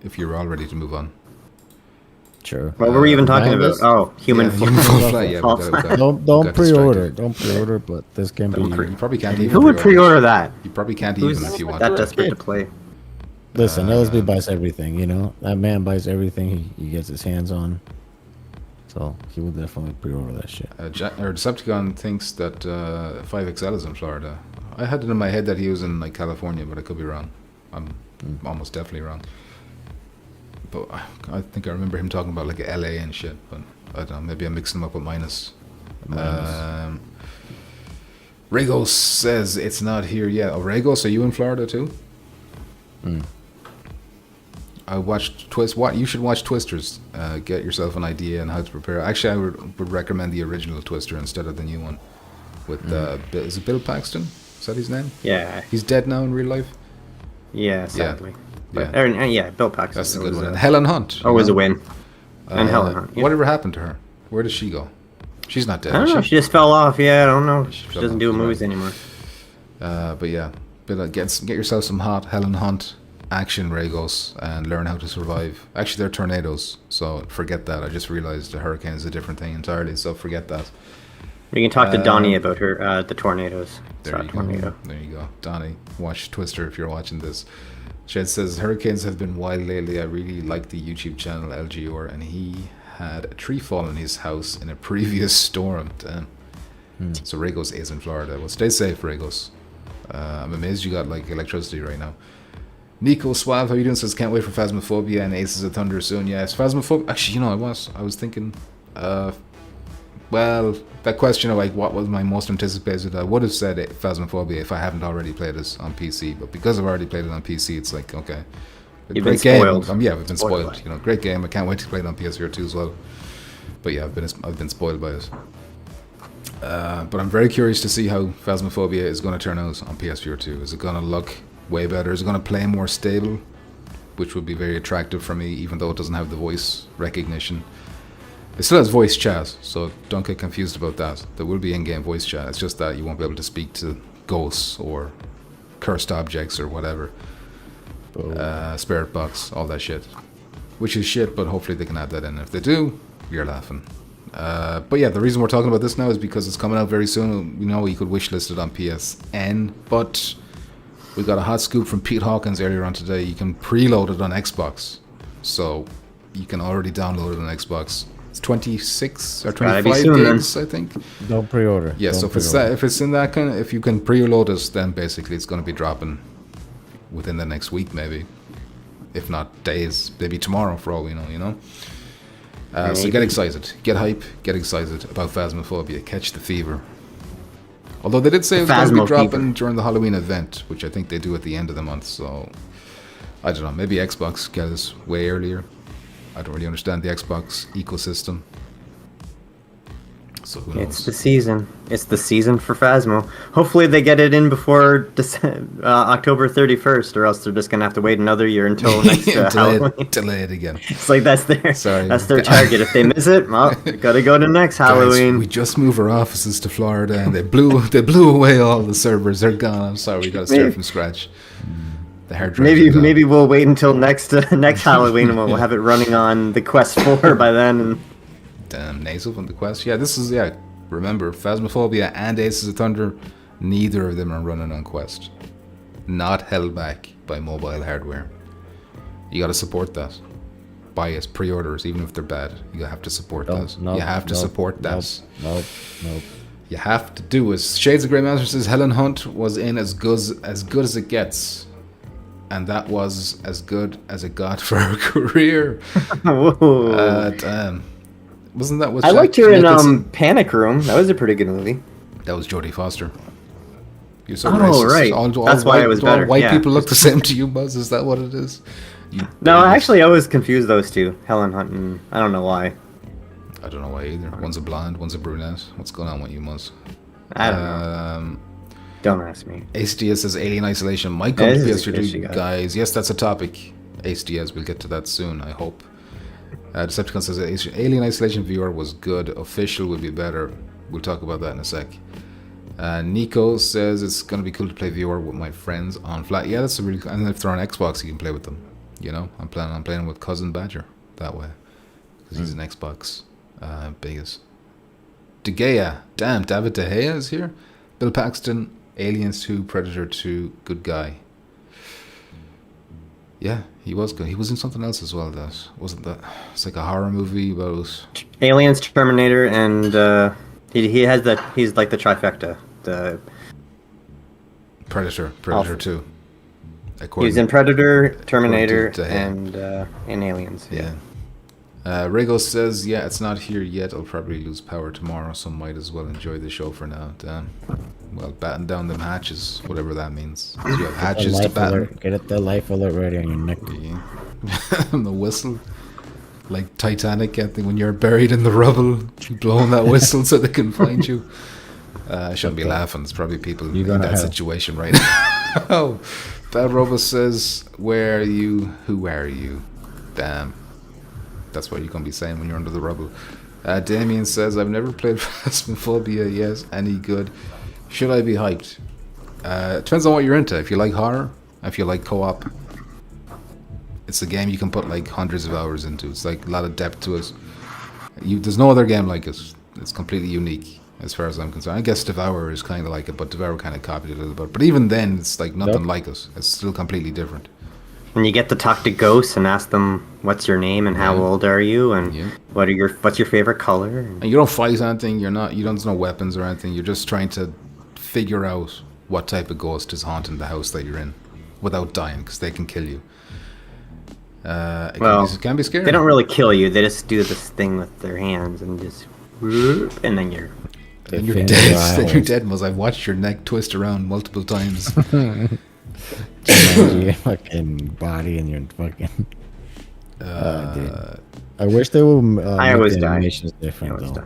If you're all ready to move on. Sure. What were we even talking about? Oh, human flight. Yeah, don't pre-order. Don't pre-order, but this can be. You probably can't even. Who would pre-order that? You probably can't even if you want. That desperate to play. Listen, LSB buys everything. You know that man buys everything he gets his hands on. So he will definitely pre-order that shit. Decepticon thinks that 5XL is in Florida. I had it in my head that he was in like California, but I could be wrong. I'm almost definitely wrong. But I think I remember him talking about like LA and shit. But I don't know. Maybe I'm mixing them up with Minus. Regos says it's not here yet. Oh, Regos, are you in Florida too? I watched What you should watch Twisters. Get yourself an idea on how to prepare. Actually, I would recommend the original Twister instead of the new one. With is it Bill Paxton? Is that his name? Yeah. He's dead now in real life. Yeah, sadly. Yeah. Yeah, Bill Paxton. That's a good one. Helen Hunt. Always a win. And Helen Hunt. Yeah. Whatever happened to her? Where does she go? She's not dead. I don't know. She just fell off. Yeah, I don't know. She doesn't do movies anymore. But yeah, get yourself some hot Helen Hunt action Regos and learn how to survive. Actually, they're tornadoes, so forget that. I just realized a hurricane is a different thing entirely, so forget that. We can talk to Donnie about her the tornadoes. There you go. There you go. Donnie, watch Twister if you're watching this. Shed says, hurricanes have been wild lately. I really like the YouTube channel LGR, and he had a tree fall in his house in a previous storm. Damn. So Regos is in Florida. Well, stay safe, Regos. I'm amazed you got like electricity right now. Nico Suave, how you doing? Says, can't wait for Phasmophobia and Aces of Thunder soon. Yes, Phasmophobia. Actually, you know, I was thinking, well, that question of like what was my most anticipated, I would have said Phasmophobia if I haven't already played it on PC. But because I've already played it on PC, it's like, okay. You've been spoiled. Yeah, we've been spoiled. You know, great game. I can't wait to play it on PSVR 2 as well. But yeah, I've been spoiled by it. But I'm very curious to see how Phasmophobia is going to turn out on PSVR 2. Is it going to look way better? Is it going to play more stable? Which would be very attractive for me, even though it doesn't have the voice recognition. It still has voice chat, so don't get confused about that. There will be in-game voice chat. It's just that you won't be able to speak to ghosts or cursed objects or whatever. Spirit box, all that shit. Which is shit, but hopefully they can add that in. If they do, you're laughing. But yeah, the reason we're talking about this now is because it's coming out very soon. You know, you could wishlist it on PSN, but we got a hot scoop from Pete Hawkins earlier on today. You can preload it on Xbox, so you can already download it on Xbox. It's 26 or 25 gigs, I think. Don't pre-order. Yeah, so if it's in that kind of, if you can preload it, then basically it's going to be dropping within the next week, maybe, if not days, maybe tomorrow for all we know, you know. So get excited, get hype, get excited about Phasmophobia, catch the fever. Although they did say it was going to be dropping during the Halloween event, which I think they do at the end of the month, so I don't know, maybe Xbox get us way earlier. I don't really understand the Xbox ecosystem. So who knows? It's the season. It's the season for Phasmo. Hopefully they get it in before October 31st, or else they're just gonna have to wait another year until next Halloween. Delay it again. It's like that's their target. If they miss it, well, gotta go to next Halloween. Guys, we just moved our offices to Florida, and they blew away all the servers. They're gone. I'm sorry, we gotta start from scratch. The hard drive. Maybe we'll wait until next Halloween, and we'll have it running on the Quest 4 by then. And damn, Nasal from the Quest. Yeah, remember, Phasmophobia and Aces of Thunder, neither of them are running on Quest. Not held back by mobile hardware. You gotta support that. Buy us pre-orders, even if they're bad. You have to support that. You have to support that. Nope. You have to do as Shades of Grey Master says. Helen Hunt was in as good as it gets. And that was as good as it got for her career. Damn. Wasn't that what I liked her in Panic Room. That was a pretty good movie. That was Jodie Foster. You're so racist. Right. That's why it was better. All white people look the same to you, Buzz. Is that what it is? No, actually, I was confused those two. Helen Hunt and I don't know why. I don't know why either. One's a blonde, one's a brunette. What's going on with you, Muzz? I don't know. Don't ask me. HDS says Alien Isolation might come to PS3, guys. Yes, that's a topic. HDS, we'll get to that soon, I hope. Decepticon says Alien Isolation VR was good. Official would be better. We'll talk about that in a sec. Nico says it's going to be cool to play VR with my friends on flat. Yeah, that's a really cool. And if they're on Xbox, you can play with them. You know, I'm planning on playing with Cousin Badger that way. Because he's an Xbox biggest. De Gea. Damn, David De Gea is here. Bill Paxton. Aliens 2, Predator 2, good guy. Yeah, he was good. He was in something else as well. That wasn't that. It's like a horror movie about Aliens, Terminator, and he has that. He's like the trifecta. The Predator 2. He was in Predator, Terminator, and in Aliens. Yeah. Rego says, yeah, it's not here yet. I'll probably lose power tomorrow, so might as well enjoy the show for now. Damn. Well, batten down them hatches, whatever that means. You have hatches to batten. Get the life alert ready on your neck. Yeah. The whistle. Like Titanic, when you're buried in the rubble, blowing that whistle so they can find you. I shouldn't be laughing. It's probably people in that situation right now. Oh, Bad Robo says, where are you? Who are you? Damn. That's what you're going to be saying when you're under the rubble. Damien says, I've never played Phasmophobia. Yes, any good? Should I be hyped? Depends on what you're into. If you like horror, if you like co-op, it's a game you can put like hundreds of hours into. It's like a lot of depth to it. There's no other game like it. It's completely unique as far as I'm concerned. I guess Devour is kind of like it, but Devour kind of copied it a little bit. But even then, it's like nothing like it. It's still completely different. And you get to talk to ghosts and ask them, what's your name and how old are you and what's your favorite color? And you don't fight anything. You don't have no weapons or anything. You're just trying to figure out what type of ghost is haunting the house that you're in without dying, because they can kill you. It can be scary. They don't really kill you. They just do this thing with their hands and just and then you're dead. Then you're dead, Muzz. I've watched your neck twist around multiple times. Your fucking body and your fucking. I wish they would. I always die. Different though.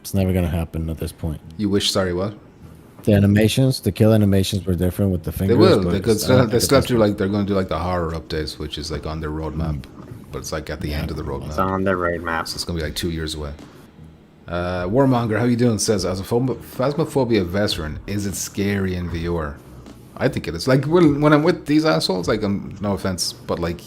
It's never gonna happen at this point. You wish? Sorry, what? The kill animations were different with the fingers. They will. but They could it's- I don't still, they think still have it's to like. They're going to do like the horror updates, which is like on their roadmap, but it's like at the end of the roadmap. It's on the roadmap. So it's gonna be like 2 years away. Warmonger, how you doing? Says, as a Phasmophobia veteran, is it scary in VR? I think it is. Like when I'm with these assholes, like no offense, but like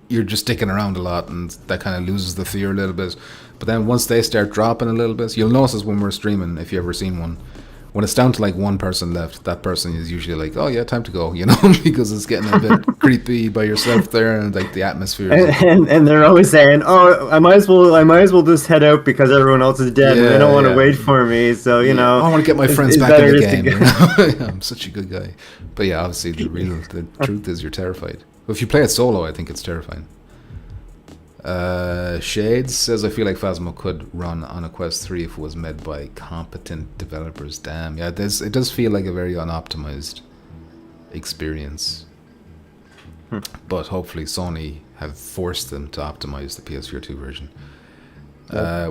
you're just sticking around a lot, and that kind of loses the fear a little bit. But then once they start dropping a little bit, you'll notice when we're streaming, if you ever seen one, when it's down to like one person left, that person is usually like, "Oh yeah, time to go," you know, because it's getting a bit creepy by yourself there, and like the atmosphere. And they're always saying, "Oh, I might as well just head out because everyone else is dead, and they don't want to wait for me." So you know, I want to get my friends it's back in the better game. just to You know? I'm such a good guy, but yeah, obviously the truth is you're terrified. If you play it solo, I think it's terrifying. Shades says, I feel like Phasmo could run on a Quest 3 if it was made by competent developers. Damn, yeah, it does feel like a very unoptimized experience. But hopefully Sony have forced them to optimize the PSVR 2 version,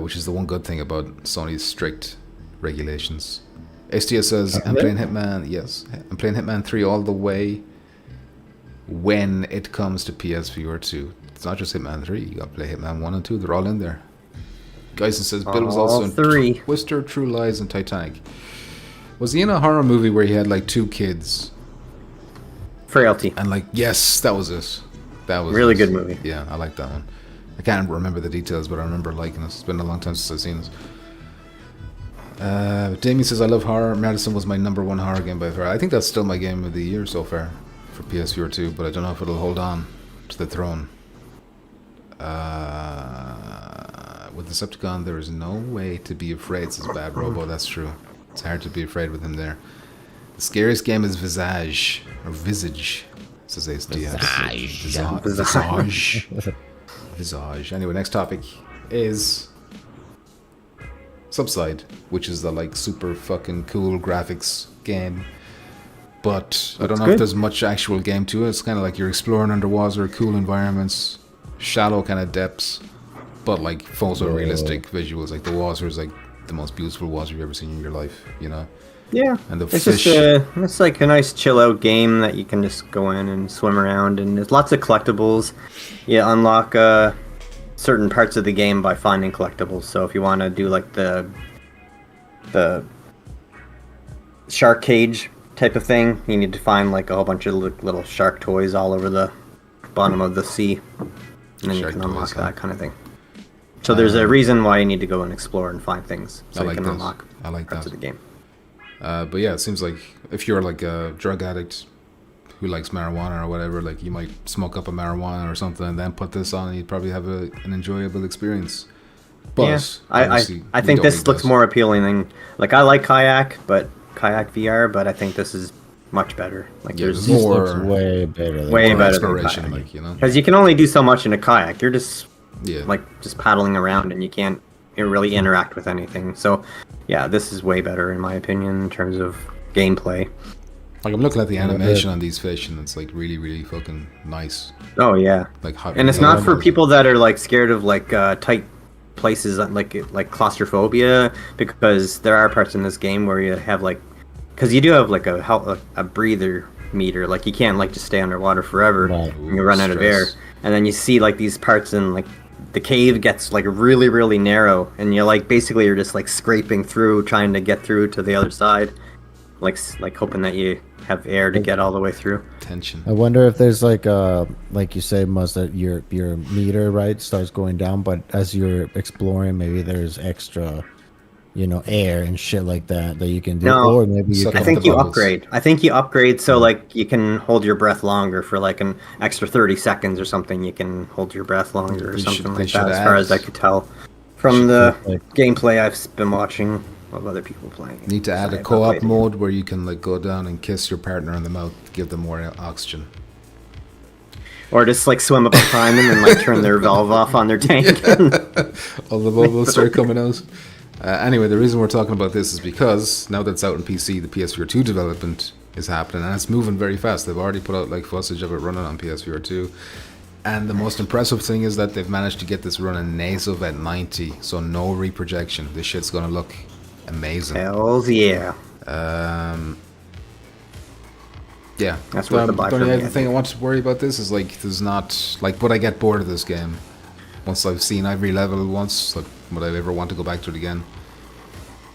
which is the one good thing about Sony's strict regulations. STS says, I'm playing Hitman, yes, I'm playing Hitman 3 all the way when it comes to PSVR 2. It's not just Hitman 3, you gotta play Hitman 1 and 2, they're all in there. Geisen says Bill was also in 3. Twister, True Lies, and Titanic. Was he in a horror movie where he had like 2 kids? Frailty. And like, yes, that was it. That was Really it. good movie. Yeah, I like that one. I can't remember the details, but I remember liking it. It's been a long time since I've seen it. Damien says, I love horror. Madison was my number 1 horror game by far. I think that's still my game of the year so far for PSVR 2, but I don't know if it'll hold on to the throne. With Decepticon, there is no way to be afraid, says Bad Robo. That's true. It's hard to be afraid with him there. The scariest game is Visage, or Visage, says SDS. Visage. Anyway, next topic is Subside, which is the like super fucking cool graphics game. But I don't know if there's much actual game to it. It's kind of like you're exploring underwater, cool environments, shallow kind of depths, but like photorealistic visuals. Like the water is like the most beautiful water you've ever seen in your life, you know? Yeah. And the it's fish. It's like a nice chill out game that you can just go in and swim around, and there's lots of collectibles. You unlock certain parts of the game by finding collectibles. So if you want to do like the shark cage type of thing, you need to find like a whole bunch of little shark toys all over the bottom of the sea, and then you can unlock that kind of thing. So there's a reason why you need to go and explore and find things, so you can unlock parts of the game. But yeah, it seems like if you're like a drug addict who likes marijuana or whatever, like you might smoke up a marijuana or something and then put this on, and you'd probably have an enjoyable experience. But yeah, I think this looks more appealing than, like, I like kayak VR, but I think this is much better. Like there's more way better. Way better exploration, than kayak. like, you know, because you can only do so much in a kayak. You're just yeah, like just paddling around, and you can't really interact with anything. So yeah, this is way better in my opinion in terms of gameplay. Like I'm looking at the animation on these fish, and it's like really, really fucking nice. Oh yeah, like and it's not for people that are like scared of like tight places, like claustrophobia, because there are parts in this game where you have like, because you do have like a breather meter, like you can't like just stay underwater forever. And you run out of air, and then you see like these parts in like the cave gets like really, really narrow, and you're like basically you're just like scraping through, trying to get through to the other side, like hoping that you have air to get all the way through. Tension. I wonder if there's like you say, Muzz, that your meter, right, starts going down, but as you're exploring, maybe there's extra, you know, air and shit like that you can do. No, or maybe you I think you upgrade. I think you upgrade so like you can hold your breath longer for like an extra 30 seconds or something. You can hold your breath longer or something like that, as far as I could tell from the gameplay I've been watching of other people playing. Need to add a co-op mode where you can like go down and kiss your partner on the mouth, give them more oxygen. Or just like swim up behind them and like turn their valve off on their tank. All the bubbles start coming out. Anyway, the reason we're talking about this is because now that it's out on PC, the PSVR 2 development is happening, and it's moving very fast. They've already put out like footage of it running on PSVR 2. And the most impressive thing is that they've managed to get this running native at 90, so no reprojection. This shit's gonna look amazing. Hells yeah. Yeah, That's what the buy the for only me, other I thing I think. want to worry about this is like there's not like would I get bored of this game once I've seen every level once? Like would I ever want to go back to it again?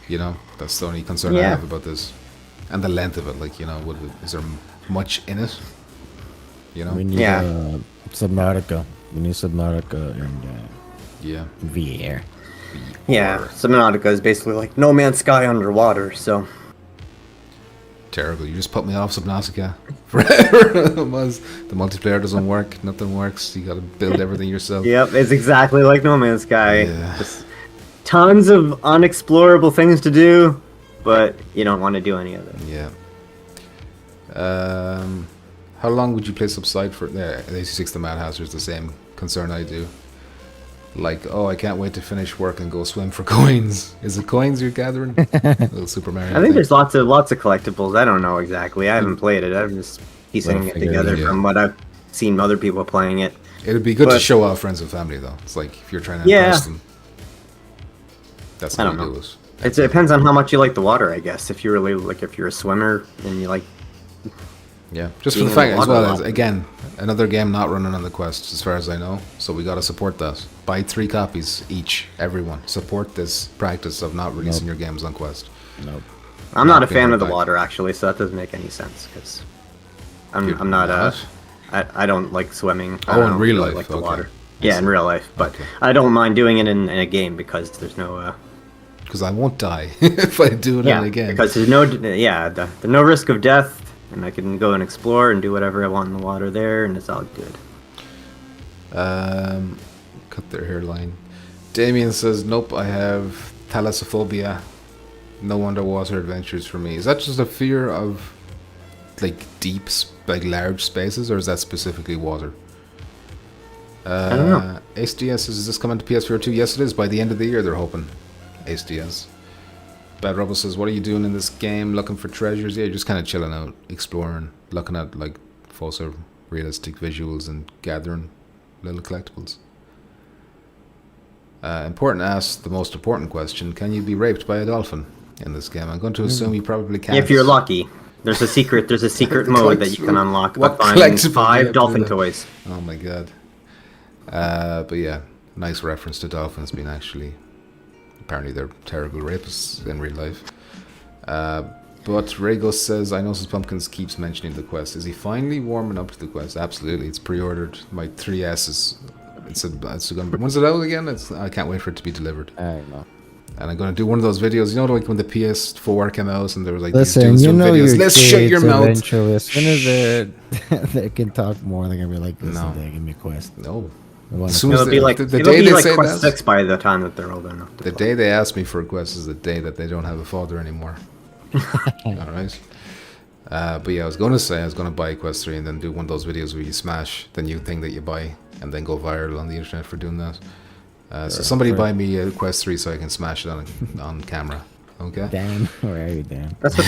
You know, that's the only concern I Yeah. have about this, and the length of it. Like you know, is there much in it? You know, We need Yeah. Subnautica. We need Subnautica and yeah. VR. Yeah, Subnautica is basically like No Man's Sky underwater, so... Terrible. You just put me off Subnautica forever. It was. The multiplayer doesn't work. Nothing works. You got to build everything yourself. Yep, it's exactly like No Man's Sky. Yeah. Just tons of unexplorable things to do, but you don't want to do any of it. Yeah. How long would you play Subside for? Yeah, 86 the Mad Hazard's the same concern I do. Like, oh, I can't wait to finish work and go swim for coins. Is it coins you're gathering? Little Super Mario. I think there's lots of collectibles. I don't know exactly. I haven't played it. I'm just piecing it together yeah. from what I've seen other people playing it. It'd be good to but- show off friends and family, though. It's like if you're trying to Yeah. impress them. That's I how don't you know. do it. It depends on how much you like the water, I guess. If you really like, if you're a swimmer and you like, Yeah, just for Being the in the fact as water well a as lot. again another game not running on the Quest as far as I know. So we gotta support that. Buy 3 copies each, everyone. Support this practice of not releasing your games on Quest. Nope. I'm not a being fan of the back. water actually, so that doesn't make any sense because You're I'm not not? I don't like swimming. I Oh, don't in real really life, like the okay. water. Yeah, in real life, but Okay. I don't mind doing it in a game because there's no Because I won't die if I do it yeah, again. because there's no there's no risk of death, and I can go and explore and do whatever I want in the water there, and it's all good. Cut their hairline. Damien says, nope, I have thalassophobia. No underwater adventures for me. Is that just a fear of like deep, like large spaces, or is that specifically water? I don't know. SDS says, is this coming to PSVR 2? Yes, it is. By the end of the year, they're hoping. SDS. Bad Rebel says, what are you doing in this game? Looking for treasures? Yeah, just kind of chilling out, exploring, looking at like photorealistic visuals and gathering little collectibles. Important asks the most important question: can you be raped by a dolphin in this game? I'm going to assume you probably can. If you're lucky, there's a secret mode that you can unlock by What finding collectible do you 5 have dolphin to do? toys. Oh my god. But yeah, nice reference to dolphins being actually. Apparently they're terrible rapists in real life. But Rego says, I know Pumpkins keeps mentioning the quest. Is he finally warming up to the quest? Absolutely. It's pre-ordered. My 3S is... It's gonna be, when's it out again? I can't wait for it to be delivered. I don't know. And I'm going to do one of those videos. You know, like when the PS4 came out and there was like Listen, these dudes you doing know videos. your Let's shut your kids mouth. eventually. As soon as they can talk more, they're gonna be like, listen, No. Dad, give me a quest. No. I wanna As soon as It'll be like the it'll day be they like say Quest that, 6 by the time that they're old enough. To the play. day they ask me for a quest is the day that they don't have a father anymore. Alright. But yeah, I was going to buy Quest 3 and then do one of those videos where you smash the new thing that you buy and then go viral on the internet for doing that. So somebody buy me a Quest 3 so I can smash it on camera. Okay? Dan, where are you, Dan? That's what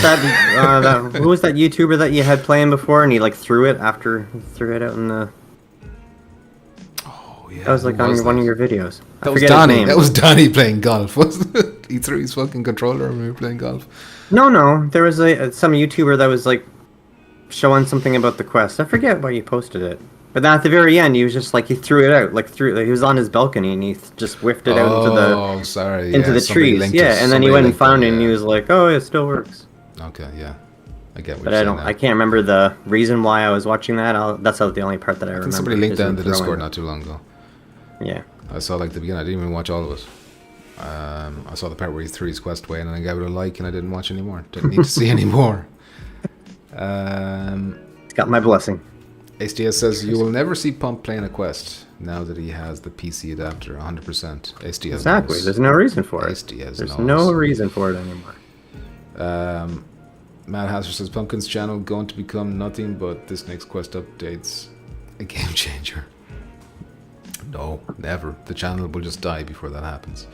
who was that YouTuber that you had playing before, and he like threw it after he threw it out in the. Oh, yeah. That was like who on one of that? your videos. I That was forget his Donnie. name. That was Donnie playing golf, wasn't it? He threw his fucking controller when we were playing golf. No. There was some YouTuber that was like showing something about the quest. I forget why you posted it. But then at the very end, he was just like he threw it out, he was on his balcony and he just whiffed it out Oh, sorry. into yeah, the somebody trees. linked Yeah, us- and then he somebody went and linked found it, it, and he yeah. was like, "Oh, it still works." Okay, yeah. I get what But you're I saying don't. now. I can't remember the reason why I was watching that. That's the only part that I I remember. think somebody linked is that in him the throwing Discord it. not too long ago. Yeah. I saw like the beginning. I didn't even watch all of it. I saw the part where he threw his quest away and then I gave it a like and I didn't watch anymore. Didn't need to see anymore. It's got my blessing. SDS says you will never see Pump playing a quest now that he has the PC adapter 100%. SDS Exactly. knows. There's no reason for it. SDS There's knows. no reason for it anymore. Matt Hazard says Pumpkin's channel going to become nothing but this next quest updates a game changer. No, never. The channel will just die before that happens.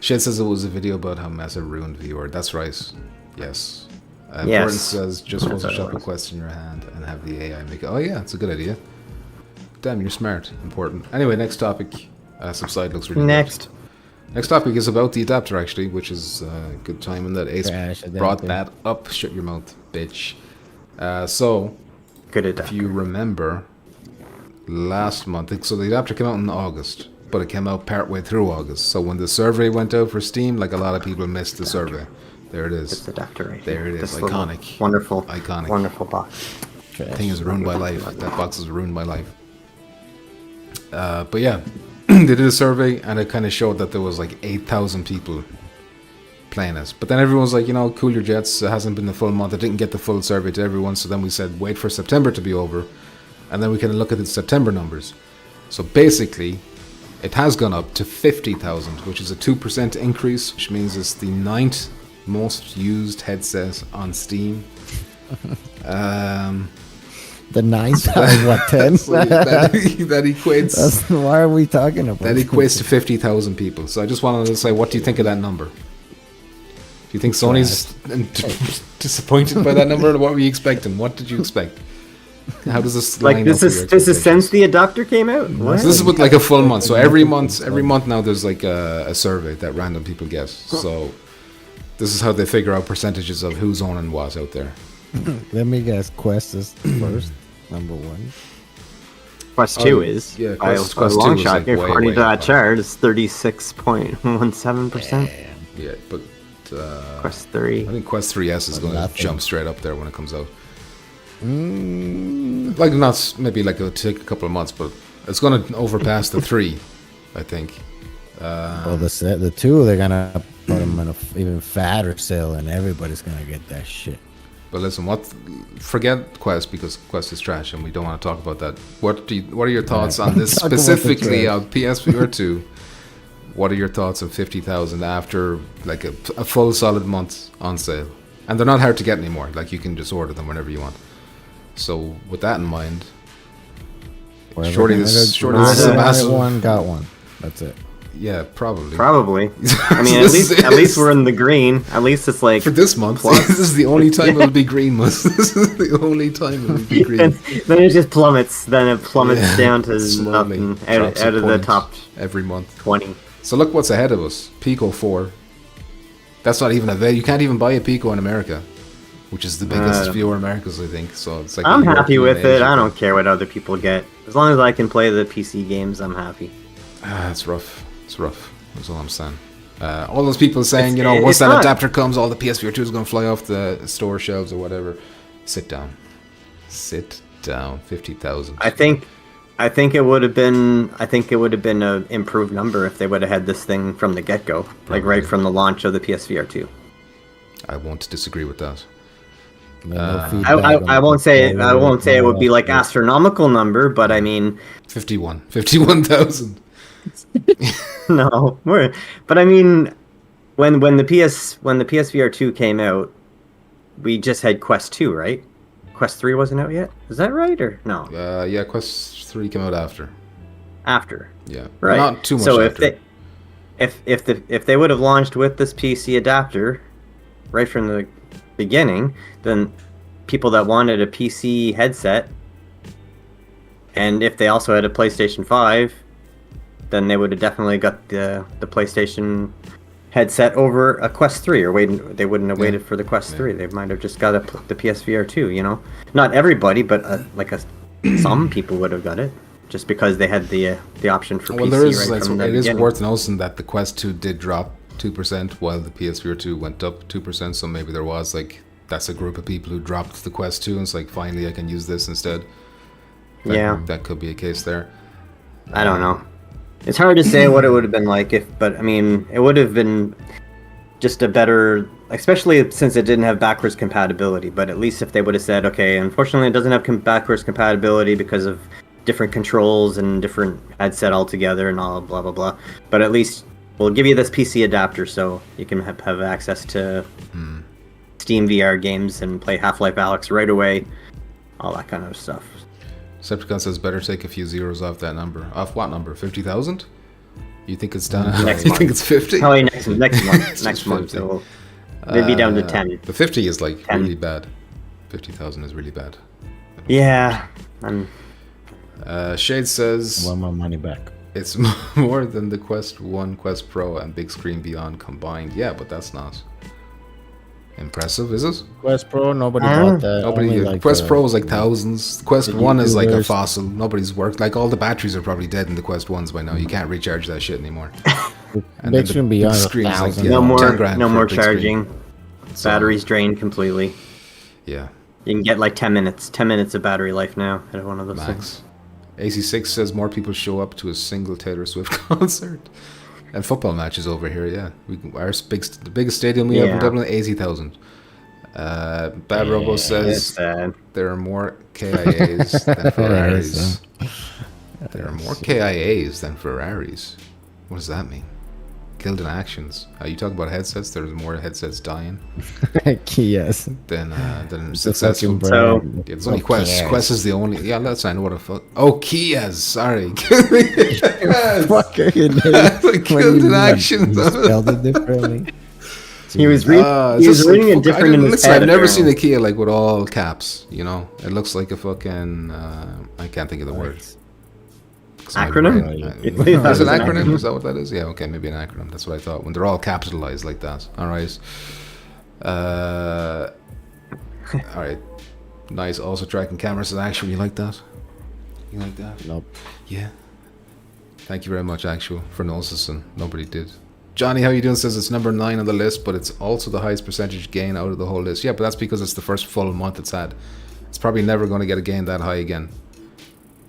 Shed says it was a video about how Mesa ruined VR. That's right. Yes. Yes. Important says just That's what it Photoshop a was. quest in your hand and have the AI make it. Oh yeah, it's a good idea. Damn, you're smart. Important. Anyway, next topic. Subside looks really Next. good. Next topic is about the adapter, actually, which is good timing that Ace Trash brought adapter. that up. Shut your mouth, bitch. So, Good if adapter. you remember, last month, so the adapter came out in August, but it came out partway through August. So when the survey went out for Steam, like a lot of people missed the survey. There it This is. adapter right There here. it is. This little Iconic. Wonderful. Iconic. Wonderful box. Trash. That thing has ruined my life. That box has ruined my life. But yeah, they did a survey and it kind of showed that there was like 8,000 people playing it. But then everyone was like, you know, cool your jets. It hasn't been the full month. I didn't get the full survey to everyone. So then we said, wait for September to be over. And then we can look at the September numbers. So basically, it has gone up to 50,000, which is a 2% increase, which means it's the 9th most used headset on Steam. The 9,000, what, 10? So that equates. Why are we talking about That equates to 50,000 people. So I just wanted to say, what do you think of that number? Do you think Sony's disappointed by that number? Or what were you expecting? What did you expect? How does this line Like this up with your is since expectations? the adapter came out. What? So this is with like a full month. So every month now there's like a survey that random people get. So this is how they figure out percentages of who's owning what out there. Let me guess. Quest is first, number one. Quest 2 is yeah, by Quest a 2 long is, shot. like, way, According way to that up. chart, it's 36.17%. Yeah, but Quest I 3. think Quest 3S is going to nothing. jump straight up there when it comes out. Like not maybe like it'll take a couple of months, but it's going to overpass the 3, I think. Well, the two, they're gonna put them in a even fatter sale, and everybody's gonna get that shit. But listen, forget Quest because Quest is trash, and we don't want to talk about that. What are your thoughts on this Talk about the specifically trash. on PSVR 2? What are your thoughts on 50,000 after like a full solid month on sale? And they're not hard to get anymore. Like you can just order them whenever you want. So with that in mind, Shorty, this is a massive. One got one. That's it. Yeah, probably. Probably. I mean, at least we're in the green. At least it's like For this month, this is the only time it'll be green. This is the only time it'll be green. then it just plummets. Then it plummets Yeah, down to slowly nothing drops a out of the point top every month. 20. So look what's ahead of us. Pico 4. That's not even available. You can't even buy a Pico in America, which is the biggest viewer in America, I think. So it's like I'm a happy European with it. Asian I thing. don't care what other people get. As long as I can play the PC games, I'm happy. It's rough. It's rough. That's all I'm saying. All those people saying, It's- once it's that not. adapter comes, all the PSVR 2 is going to fly off the store shelves or whatever. Sit down. Sit down. 50,000. I think it would have been an improved number if they would have had this thing from the get-go, like right from the launch of the PSVR 2. I won't disagree with that. No feedback on I won't say the- it would be like astronomical number, but I mean 51,000. no. But I mean when the PSVR 2 came out, we just had Quest 2, right? Quest 3 wasn't out yet. Is that right or no? Yeah, Quest 3 came out after. After. Yeah, Right. Not too much so after. if they would have launched with this PC adapter right from the beginning, then people that wanted a PC headset, and if they also had a PlayStation 5, then they would have definitely got the PlayStation headset over a Quest 3, or they wouldn't have waited for the Quest 3. They might have just got the PSVR 2, Not everybody, but some people would have got it just because they had the option for Well, PC there is right from the it is beginning. worth noting that the Quest 2 did drop 2% while the PSVR 2 went up 2%. So maybe there was that's a group of people who dropped the Quest 2 and it's like finally I can use this instead. That could be a case there. I don't know. It's hard to say what it would have been like but I mean, it would have been just a better, especially since it didn't have backwards compatibility. But at least if they would have said, okay, unfortunately it doesn't have backwards compatibility because of different controls and different headset altogether and all blah blah blah. But at least we'll give you this PC adapter so you can have access to Steam VR games and play Half-Life Alyx right away, all that kind of stuff. Decepticon says better take a few zeros off that number. Off what number? 50,000? You think it's down? Next You month. think it's 50? Probably next month. It's Next just month, 50. so maybe down to 10. The 50 is 10. really bad. 50,000 is really bad. Yeah, I'm Shade I says want my money back. it's more than the Quest 1, Quest Pro, and Big Screen Beyond combined. Yeah, but that's not impressive, is it? Quest Pro, nobody bought that. Nobody. Only, like, Quest Pro is like thousands. Quest the 1 is like a YouTubers. fossil. Nobody's worked. Like all the batteries are probably dead in the Quest 1s by now. You can't recharge that shit anymore. And Big then Screen Beyond is screen's like, 1,000. yeah, No 10 more, grand no for a more big screen. charging. So, Battery's drained completely. Yeah, You can get like 10 minutes of battery life now at one of those things. max. AC6 says more people show up to a single Taylor Swift concert. And football matches over here, yeah. The biggest stadium we have in Yeah. Dublin, 80,000. Bad Robo It's says sad. there are more KIAs than Ferraris. There are more KIAs than Ferraris. What does that mean? Killed in actions. You talk about headsets. There's more headsets dying Yes. than It's a successful. fucking So- brand. Yeah, it's only Who Quest. cares? Quest is the only. Yeah, that's I know what a fuck. Oh, Kias. Sorry. Fuck are you doing? Killed What do you in mean? action. You spelled it differently. He was, It's he was just reading like, it different in his listen, head. I've never seen apparently. a Kia like with all caps. You know, it looks like a fucking. I can't think of the words. Acronym? Is It's it an an acronym? acronym. Is that what that is? Yeah, okay, maybe an acronym. That's what I thought. When they're all capitalized like that. All right. All right. Nice. Also tracking cameras in action. You like that? You like that? Nope. Yeah. Thank you very much, Actual, for noticing. Nobody did. Johnny, how you doing? Says it's number 9 on the list, but it's also the highest percentage gain out of the whole list. Yeah, but that's because it's the first full month it's had. It's probably never going to get a gain that high again.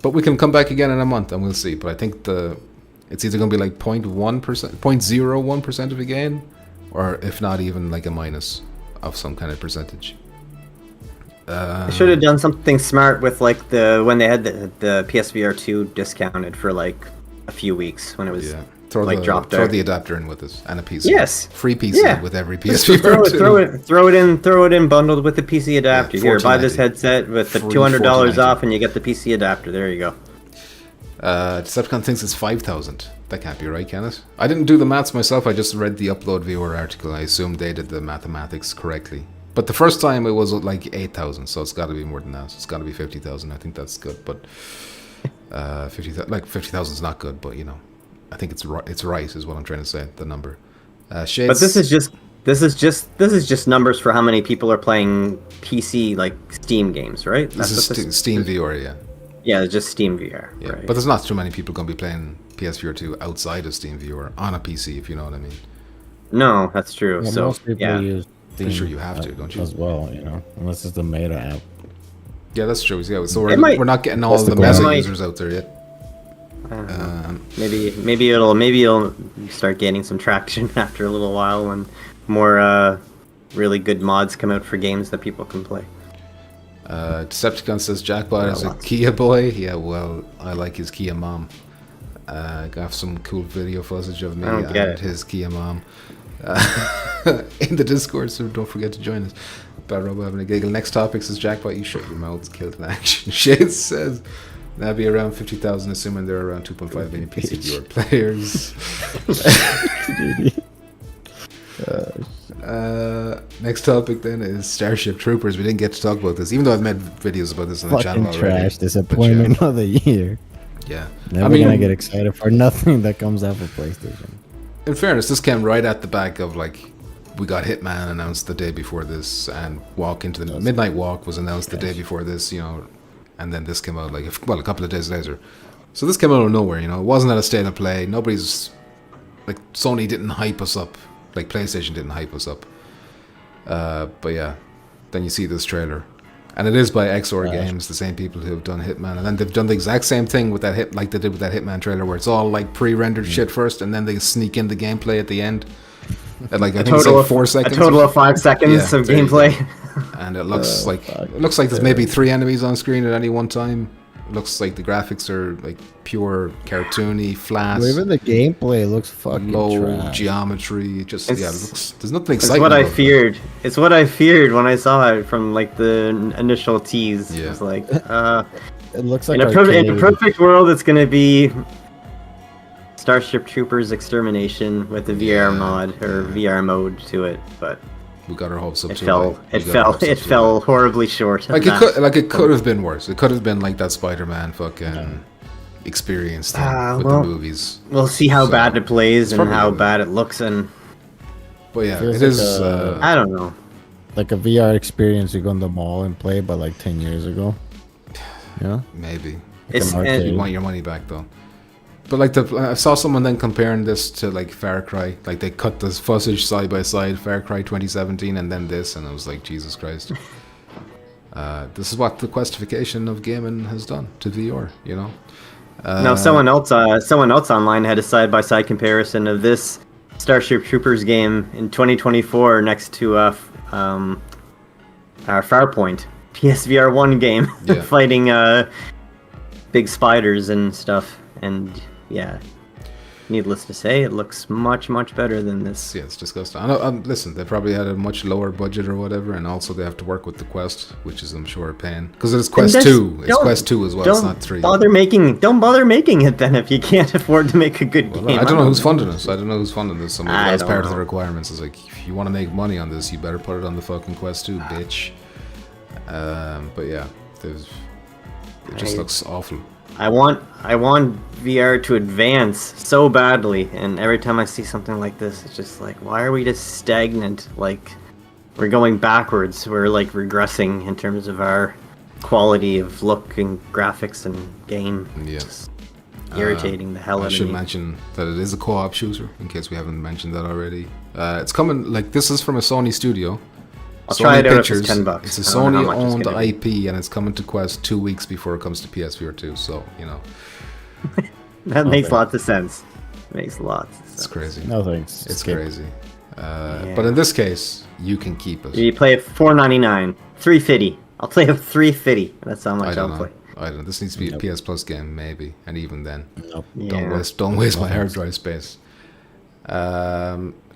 But we can come back again in a month and we'll see. But I think it's either going to be like 0.1%, 0.01% of a gain, or if not even like a minus of some kind of percentage. They should have done something smart with like when they had the PSVR 2 discounted for like a few weeks when it was Yeah. dropped Throw out. the adapter in with it and a PC. Yes. Free PC Yeah. with every Just PSVR 2. throw it in bundled with the PC adapter. Yeah, Here, buy this $14.90. headset with the Free $200 $14.90. off, and you get the PC adapter. There you go. Decepticon thinks it's 5,000. That can't be right, can it? I didn't do the maths myself. I just read the Upload Viewer article. I assumed they did the mathematics correctly. But the first time it was like 8,000, so it's got to be more than that. It's got to be 50,000. I think that's good, but 50,000 is not good. But you know, I think it's right. It's right, is what I'm trying to say. The number. Shades, But this is just numbers for how many people are playing PC like Steam games, right? This is Steam VR, yeah. Yeah, it's just Steam VR. Yeah, right. but there's not too many people going to be playing PSVR 2 outside of Steam VR on a PC, if you know what I mean. No, that's true. Yeah, so most people yeah, use Pretty Steam sure you have to, don't you? as well, you know, unless it's the Meta app. Yeah, that's true. Yeah, so It might- we're not getting all That's the the Meta goal. users out there yet. maybe it'll start gaining some traction after a little while when more really good mods come out for games that people can play. Decepticon says Jackbot is a Kia boy. Yeah, well, I like his Kia mom. Got some cool video footage of me I don't get and it. his Kia mom in the Discord, so don't forget to join us. Bad Robo having a giggle. Next topic says Jackbot, you shut your mouth, killed in action. Shades says that'd be around 50,000, assuming there are around 2.5 million PCVR players. Next topic then is Starship Troopers. We didn't get to talk about this, even though I've made videos about this on the channel Fucking already. trash But disappointment of the year. yeah. Never gonna get excited for nothing that comes out for PlayStation. In fairness, this came right at the back of like we got Hitman announced the day before this, and Walk into the Midnight Walk was announced the day before this, you know, and then this came out like a couple of days later. So this came out of nowhere, you know. It wasn't at a state of play. Nobody's like Sony didn't hype us up, like PlayStation didn't hype us up. But yeah, then you see this trailer, and it is by XOR Games, the same people who have done Hitman, and then they've done the exact same thing with that like they did with that Hitman trailer, where it's all like pre-rendered shit first, and then they sneak in the gameplay at the end. At like I think it's like 4 seconds. A total of 5 seconds Yeah, of there you go. gameplay. And it looks like there's maybe 3 enemies on screen at any one time. It looks like the graphics are like pure cartoony, flat, Well, even the gameplay looks fucking low trash. geometry. Just yeah, it It's- looks. There's nothing It's exciting. what I about it. feared. It's what I feared when I saw it from like the initial tease. Yeah. It was like, It looks like in a arcade. perfect world, it's gonna be Starship Troopers Extermination with the VR mod or VR mode to it, but We got our hopes up it too fell. high. It We got our fell. hopes up It too fell high. horribly short. of Like that. it could have been worse. It could have been like that Spider-Man fucking experience thing with well, the movies. We'll see how So, bad it plays and probably how gonna- bad it looks, and But yeah, Feels it like is. I don't know. Like a VR experience you go in the mall and play, but like 10 years ago. Yeah. Maybe It's an arcade. you want your money back though. But like I saw someone then comparing this to like Far Cry. Like they cut this footage side by side, Far Cry 2017, and then this, and I was like, Jesus Christ. This is what the questification of gaming has done to VR. You know. No, someone else online had a side-by-side comparison of this Starship Troopers game in 2024 next to our Farpoint PSVR 1 game, Yeah. fighting big spiders and stuff. And yeah, needless to say, it looks much better than this. Yeah, it's disgusting. I know. Listen, they probably had a much lower budget or whatever, and also they have to work with the Quest, which is, I'm sure, a pain. Because it's Quest 2. It's Quest 2 as well. It's not 3. Don't bother making it then if you can't afford to make a good game. I don't know who's funding this. I don't know who's funding this. That's don't part of the know. requirements. It's like, if you want to make money on this, you better put it on the fucking Quest 2, bitch. But yeah, it just looks awful. I want VR to advance so badly, and every time I see something like this, it's just like, why are we just stagnant? Like, we're going backwards. We're like regressing in terms of our quality of look and graphics and game. Yes. Irritating the hell out I of should me. mention that it is a co-op shooter, in case we haven't mentioned that already. It's coming, like, this is from a Sony studio. I'll try it out if Pictures. it's $10. It's a I don't know how much it's Sony-owned gonna be. IP, and it's coming to Quest 2 weeks before it comes to PSVR 2, so, you know, That makes lots of sense. Makes lots of sense. it's crazy. No thanks. It's Skip. crazy. But in this case, you can keep it. You play it $4.99, $3.50. I'll play it $3.50. That's how I much don't I'll know. play. I don't know. This needs to be a PS Plus game, maybe, and even then, Nope. Yeah. don't waste my hard drive space.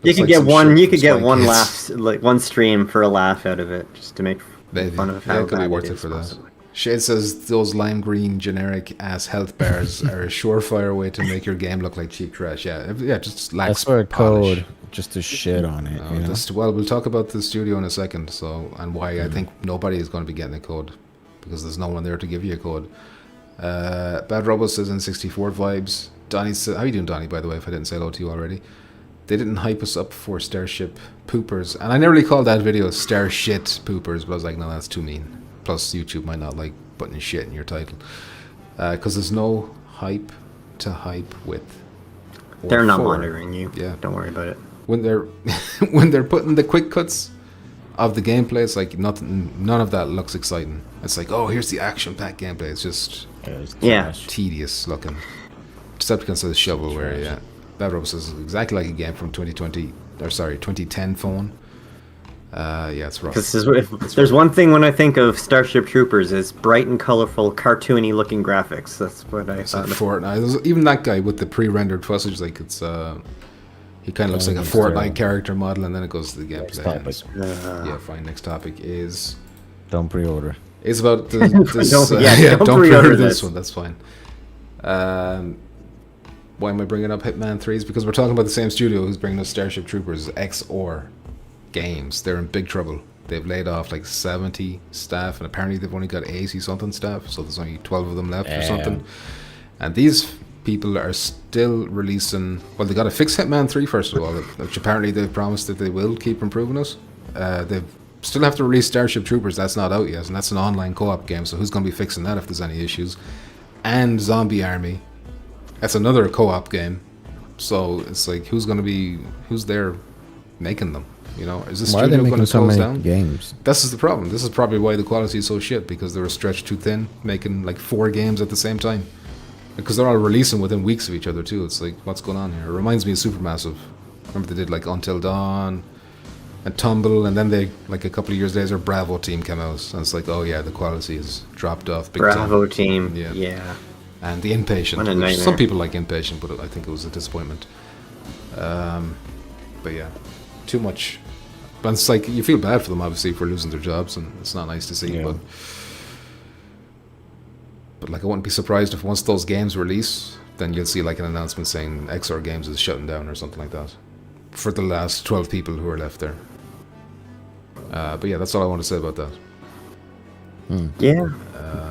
You looks could like get some one. shit You from could get Spy one Kids. laugh, like one stream for a laugh out of it, just to make Maybe. fun of Yeah, how it could be bad worth it is, for that. possibly. Shade says those lime green generic ass health bars are a surefire way to make your game look like cheap trash. Yeah, just lacks That's for a polish. code just to shit on it. You know? Well, we'll talk about the studio in a second. So, and why Mm-hmm. I think nobody is going to be getting a code because there's no one there to give you a code. Bad Robo says N64 vibes. Donnie says, how you doing, Donnie? By the way, if I didn't say hello to you already, they didn't hype us up for Starship Poopers, and I nearly called that video Starshit Poopers, but I was like, no, that's too mean. Plus, YouTube might not like putting shit in your title because there's no hype to hype with. or They're not for. monitoring you. Yeah. Don't worry about it. When they're when they're putting the quick cuts of the gameplay, it's like none of that looks exciting. It's like, oh, here's the action-packed gameplay. It's just Yeah. trash. tedious looking. Decepticon says shovelware, yeah. That Robo says exactly like a game from 2010 phone. Yeah, it's rough. Because if there's one thing when I think of Starship Troopers is bright and colorful, cartoony looking graphics. That's what I It's like thought. Fortnite. Even that guy with the pre-rendered footage, like it's he kind of looks like a Next, Fortnite character model, and then it goes to the Next gameplay. topic. Yeah, fine. Next topic is Don't it's about this. Don't don't pre-order pre-order this this. one. That's fine. Why am I bringing up Hitman 3s? Because we're talking about the same studio who's bringing us Starship Troopers XOR games. They're in big trouble. They've laid off like 70 staff, and apparently they've only got 80 something staff, so there's only 12 of them left or something. And these people are still releasing. Well, they got to fix Hitman 3 first of all, which apparently they've promised that they will keep improving it. They still have to release Starship Troopers. That's not out yet, and that's an online co-op game. So who's going to be fixing that if there's any issues? And Zombie Army. That's another co-op game. So it's like, who's there making them? You know, is this Why are they studio going making to so close many down? games? This is the problem. This is probably why the quality is so shit, because they were stretched too thin, making like 4 games at the same time. Because they're all releasing within weeks of each other too. It's like, what's going on here? It reminds me of Supermassive. Remember they did like Until Dawn and Tumble, and then they, like a couple of years later, Bravo Team came out, and it's like, oh yeah, the quality has dropped off big Bravo time. team. Yeah. Yeah. And the Inpatient. What a which nightmare. some people like Inpatient, but I think it was a disappointment. But yeah, too much. But it's like, you feel bad for them obviously for losing their jobs, and it's not nice to see. Yeah. But like, I wouldn't be surprised if once those games release, then you'll see like an announcement saying XR Games is shutting down or something like that for the last 12 people who are left there. But yeah, that's all I want to say about that. Yeah.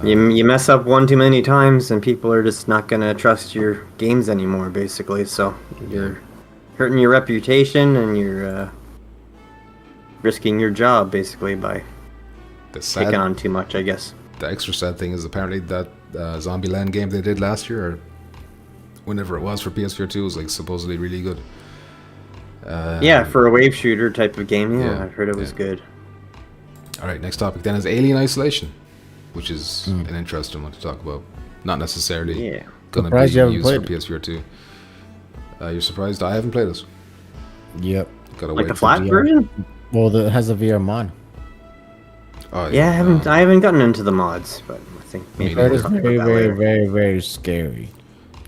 You mess up one too many times, and people are just not gonna trust your games anymore. Basically, so you're hurting your reputation, and you're risking your job basically by taking on too much, I guess. The extra sad thing is apparently that Zombieland game they did last year, or whenever it was for PSVR 2, was like supposedly really good. Yeah, for a wave shooter type of game, yeah. I've heard it was good. All right, next topic then is Alien Isolation, which is an interesting one to talk about. Not necessarily going to be used for PSVR 2. You're surprised I haven't played this? Yep. Gotta like wait the for flat version? Well, it has a VR mod. Oh, yeah, I haven't gotten into the mods, but I think maybe That is very, very, very, very scary.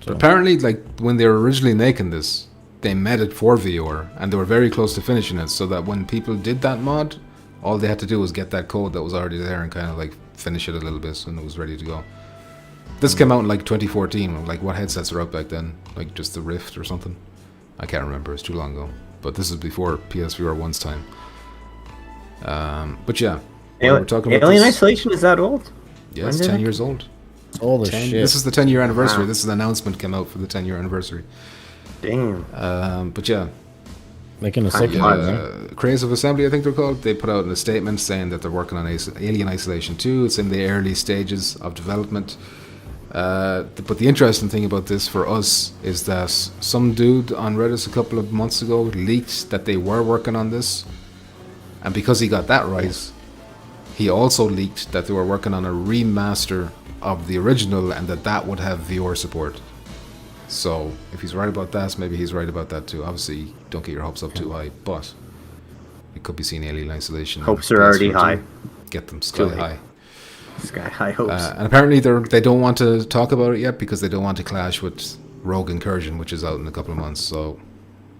So. Apparently, like when they were originally making this, they made it for VR, and they were very close to finishing it, so that when people did that mod, all they had to do was get that code that was already there and kind of like finish it a little bit, and it was ready to go. This came out in like 2014. Like, what headsets are out back then? Like just the Rift or something? I can't remember. It's too long ago. But this is before PSVR 1's time. But yeah, we're talking about Alien Isolation is that old? Yeah, it's 10 years old. It's old as shit. This is the 10-year anniversary. Wow. This is the announcement came out for the 10-year anniversary. Damn. But yeah. Like in the second one, Creative Assembly, I think they're called. They put out a statement saying that they're working on Alien Isolation 2. It's in the early stages of development. But the interesting thing about this for us is that some dude on Reddit a couple of months ago leaked that they were working on this. And because he got that right, he also leaked that they were working on a remaster of the original and that would have VR support. So if he's right about that, maybe he's right about that too. Obviously, don't get your hopes up too high, but we could be seeing Alien Isolation. Hopes are already high. Get them sky high. Sky high hopes. And apparently they don't want to talk about it yet because they don't want to clash with Rogue Incursion, which is out in a couple of months. So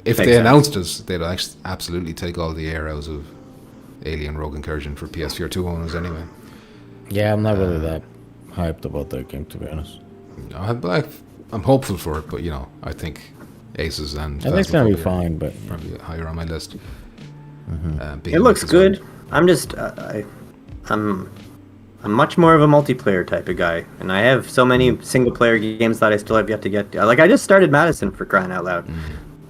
if they announced it, they'd absolutely take all the air out of Alien Rogue Incursion for PSVR 2 owners anyway. Yeah, I'm not really that hyped about that game, to be honest. I'm hopeful for it, but you know, I think Aces and I think it's gonna be fine, but probably higher on my list. It looks good. I'm just I'm much more of a multiplayer type of guy, and I have so many single player games that I still have yet to get to. Like I just started Madison, for crying out loud.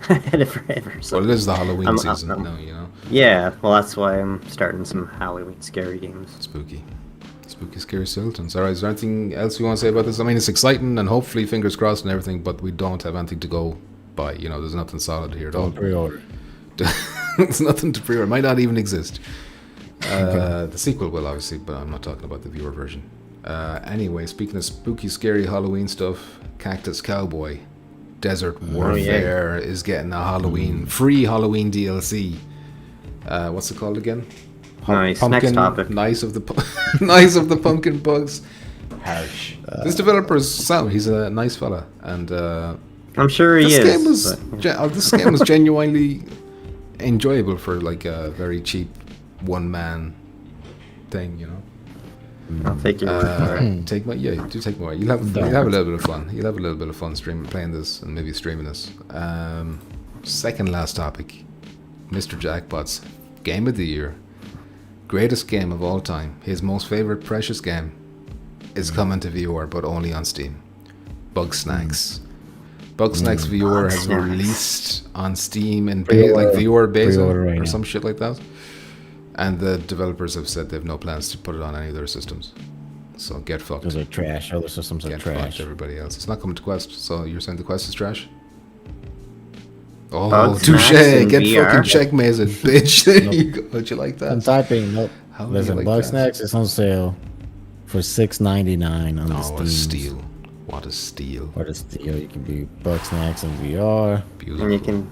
I had it forever. So well, it is the Halloween season now, you know. Yeah, well that's why I'm starting some Halloween scary games. Spooky, scary skeletons. Alright, is there anything else you want to say about this? I mean, it's exciting and hopefully fingers crossed and everything, but we don't have anything to go by. You know, there's nothing solid here at all. Don't pre-order. There's nothing to pre-order. It might not even exist. The sequel will, obviously, but I'm not talking about the viewer version. Anyway, speaking of spooky, scary Halloween stuff, Cactus Cowboy Desert Warfare is getting a free Halloween DLC. What's it called again? Nice. Pumpkin, next topic. Nice of the Pumpkin Bugs. Harsh. This developer is Sam. He's a nice fella, and I'm sure he is. This game was genuinely enjoyable for like a very cheap one-man thing, you know. I'll take your word for it. Take my You'll have a little bit of fun. You'll have a little bit of fun playing this and maybe streaming this. Second last topic, Mr. Jackpot's Game of the Year, greatest game of all time, his most favorite precious game, is coming to VR, but only on Steam. Bugsnax. Bugsnax VR has been released on Steam and like VR beta or some shit like that. And the developers have said they have no plans to put it on any of their systems. So get fucked. Those are trash. Other systems are trash. Fucked, everybody else. It's not coming to Quest. So you're saying the Quest is trash? Oh, touche! Get VR. Fucking checkmated, bitch. There you go. How'd you like that? I'm typing. Nope. Listen, Bugsnax is on sale for $6.99 on the Steam. What a steal! What a steal! What a steal! You can be Bugsnax in VR. Beautiful. And you can